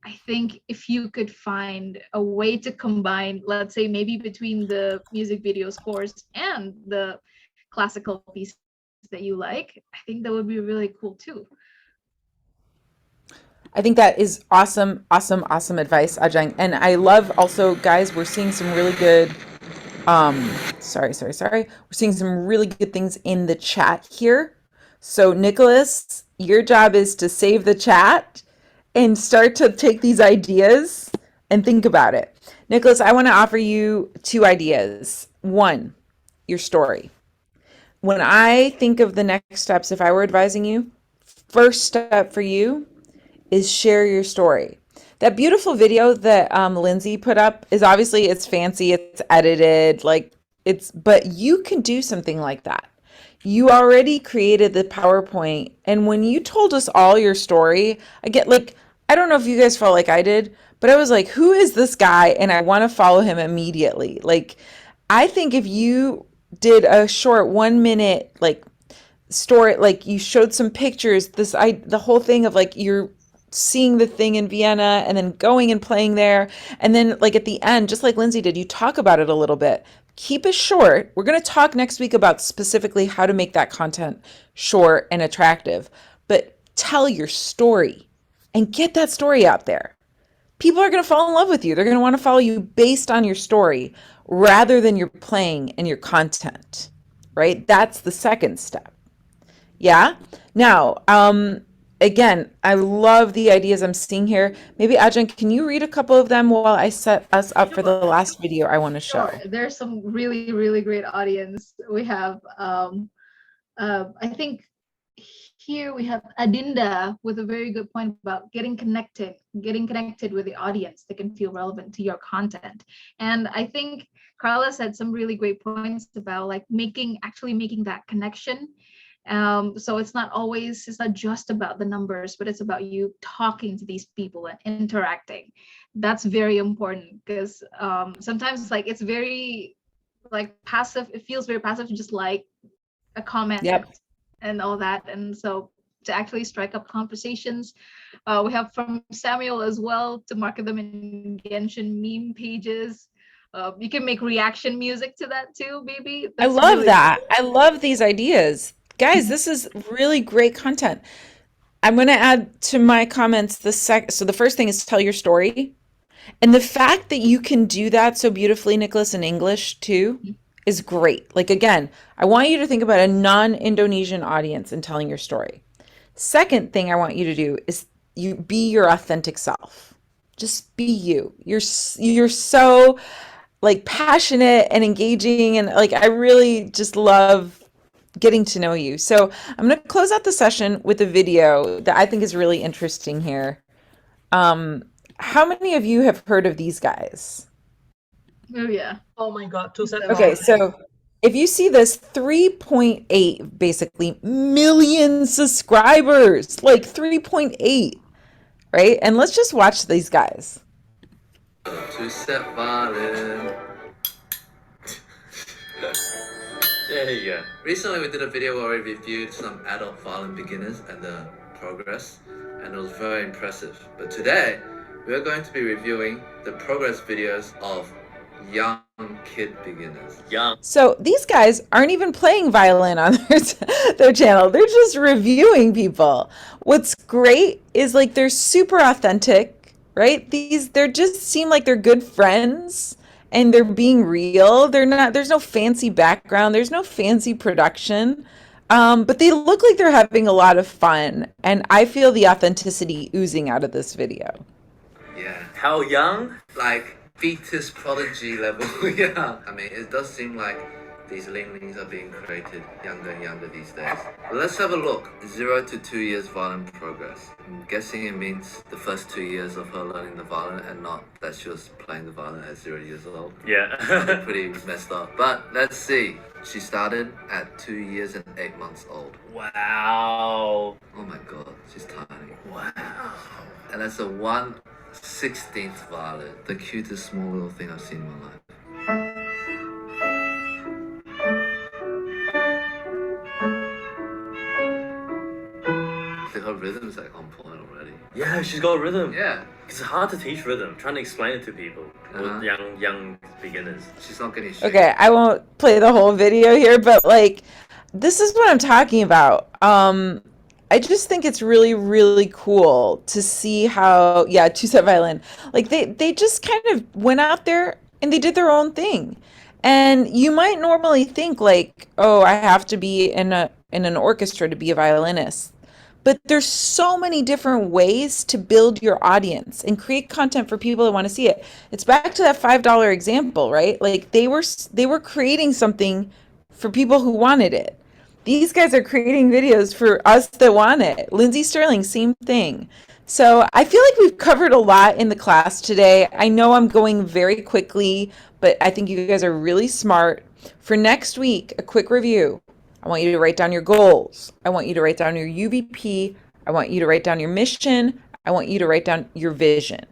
I think if you could find a way to combine, let's say maybe between the music video scores and the classical pieces that you like, I think that would be really cool too. I think that is awesome, awesome, awesome advice, Ajeng. And I love also, guys, we're seeing some really good, sorry. We're seeing some really good things in the chat here. So Nicholas, your job is to save the chat and start to take these ideas and think about it. Nicholas, I want to offer you 2 ideas. 1, your story. When I think of the next steps, if I were advising you, first step for you is share your story. That beautiful video that Lindsay put up is obviously, it's fancy, it's edited, but you can do something like that. You already created the PowerPoint, and when you told us all your story, I don't know if you guys felt like I did, but I was like, who is this guy? And I want to follow him immediately. Like, I think if you did a short 1-minute story, like you showed some pictures, the whole thing of like you're seeing the thing in Vienna and then going and playing there, and then like at the end, just like Lindsay did, you talk about it a little bit. Keep it short. We're going to talk next week about specifically how to make that content short and attractive, but tell your story and get that story out there. People are going to fall in love with you. They're going to want to follow you based on your story rather than your playing and your content, right? That's the second step. Yeah. Now, again, I love the ideas I'm seeing here. Maybe Ajahn, can you read a couple of them while I set us up for the last video I want to show? Sure. There's some really, really great audience. We have, I think here we have Adinda with a very good point about getting connected with the audience that can feel relevant to your content. And I think Carla said some really great points about like actually making that connection. So it's not just about the numbers, but it's about you talking to these people and interacting. That's very important because sometimes like it's very like passive. It feels very passive to just like a comment. Yep. And all that. And so to actually strike up conversations, we have from Samuel as well to market them in Genshin meme pages. You can make reaction music to that too, maybe. I That's love really that. cool. I love these ideas. Guys, this is really great content. I'm going to add to my comments so the first thing is tell your story. And the fact that you can do that so beautifully, Nicholas, in English too, is great. Like, again, I want you to think about a non-Indonesian audience and telling your story. Second thing I want you to do is you be your authentic self. Just be you. You're so like passionate and engaging, and like I really just love getting to know you. So I'm going to close out the session with a video that I think is really interesting here. How many of you have heard of these guys? Oh yeah. Oh my God, two sets. Okay, so if you see this 3.8 basically million subscribers, like 3.8, right? And let's just watch these guys. Two-step violin. There you go. Recently we did a video where we reviewed some adult violin beginners and the progress, and it was very impressive. But today we're going to be reviewing the progress videos of young kid beginners. So these guys aren't even playing violin on their channel. They're just reviewing people. What's great is like they're super authentic, right? They just seem like they're good friends and they're being real. There's no fancy background. There's no fancy production. But they look like they're having a lot of fun. And I feel the authenticity oozing out of this video. Yeah. How young? Like fetus prodigy level. Yeah. I mean, it does seem like these linglings are being created younger and younger these days. But let's have a look. 0 to 2 years violin progress. I'm guessing it means the first 2 years of her learning the violin and not that she was playing the violin at 0 years old. Yeah. That'd be pretty messed up. But let's see. She started at 2 years and 8 months old. Wow. Oh my God, she's tiny. Wow. And that's a 1/16 violin. The cutest small little thing I've seen in my life. Her rhythm is like on point already. Yeah, she's got rhythm. Yeah. It's hard to teach rhythm. Trying to explain it to people, or young beginners. She's not getting shit. Okay, I won't play the whole video here, but like, this is what I'm talking about. I just think it's really, really cool to see how, yeah, two-step violin, like they just kind of went out there and they did their own thing. And you might normally think like, oh, I have to be in an orchestra to be a violinist. But there's so many different ways to build your audience and create content for people that want to see it. It's back to that $5 example, right? Like they were creating something for people who wanted it. These guys are creating videos for us that want it. Lindsay Sterling, same thing. So I feel like we've covered a lot in the class today. I know I'm going very quickly, but I think you guys are really smart. For next week, a quick review. I want you to write down your goals. I want you to write down your UVP. I want you to write down your mission. I want you to write down your vision.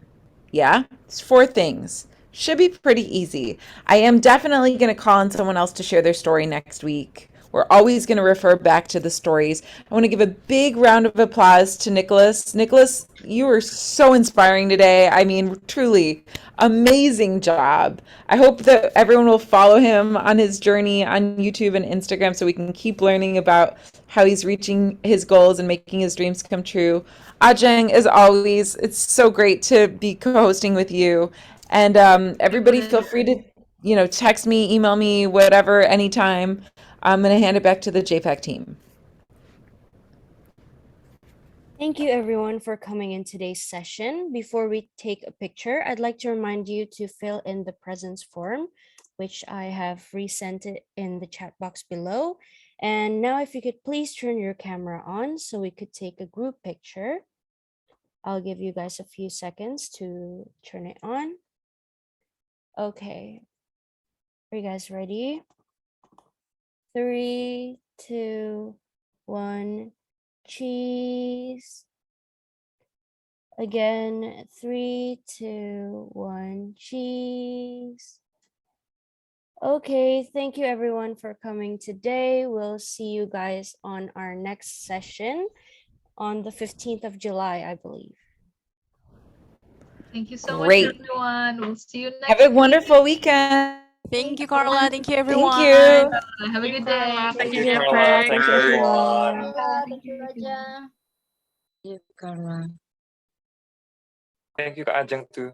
Yeah? It's 4 things. Should be pretty easy. I am definitely going to call on someone else to share their story next week. We're always going to refer back to the stories. I want to give a big round of applause to Nicholas. Nicholas, you were so inspiring today. I mean, truly, amazing job. I hope that everyone will follow him on his journey on YouTube and Instagram so we can keep learning about how he's reaching his goals and making his dreams come true. Ajeng, as always, it's so great to be co-hosting with you. And everybody feel free to, text me, email me, whatever, anytime. I'm going to hand it back to the JPAC team. Thank you everyone for coming in today's session. Before we take a picture, I'd like to remind you to fill in the presence form, which I have resent it in the chat box below. And now if you could please turn your camera on so we could take a group picture. I'll give you guys a few seconds to turn it on. Okay. Are you guys ready? 3, 2, 1, cheese. Again, 3, 2, 1, cheese. Okay, thank you everyone for coming today. We'll see you guys on our next session on the 15th of July, I believe. Thank you so much, Great. everyone. We'll see you Have next a wonderful weekend. Thank you, Carla. Thank you, Thank everyone. you. Have a good day. Thank you, Carla. JPAC. Thank you, everyone. Thank you, Raja. Carla. Thank you Kak Ajeng too.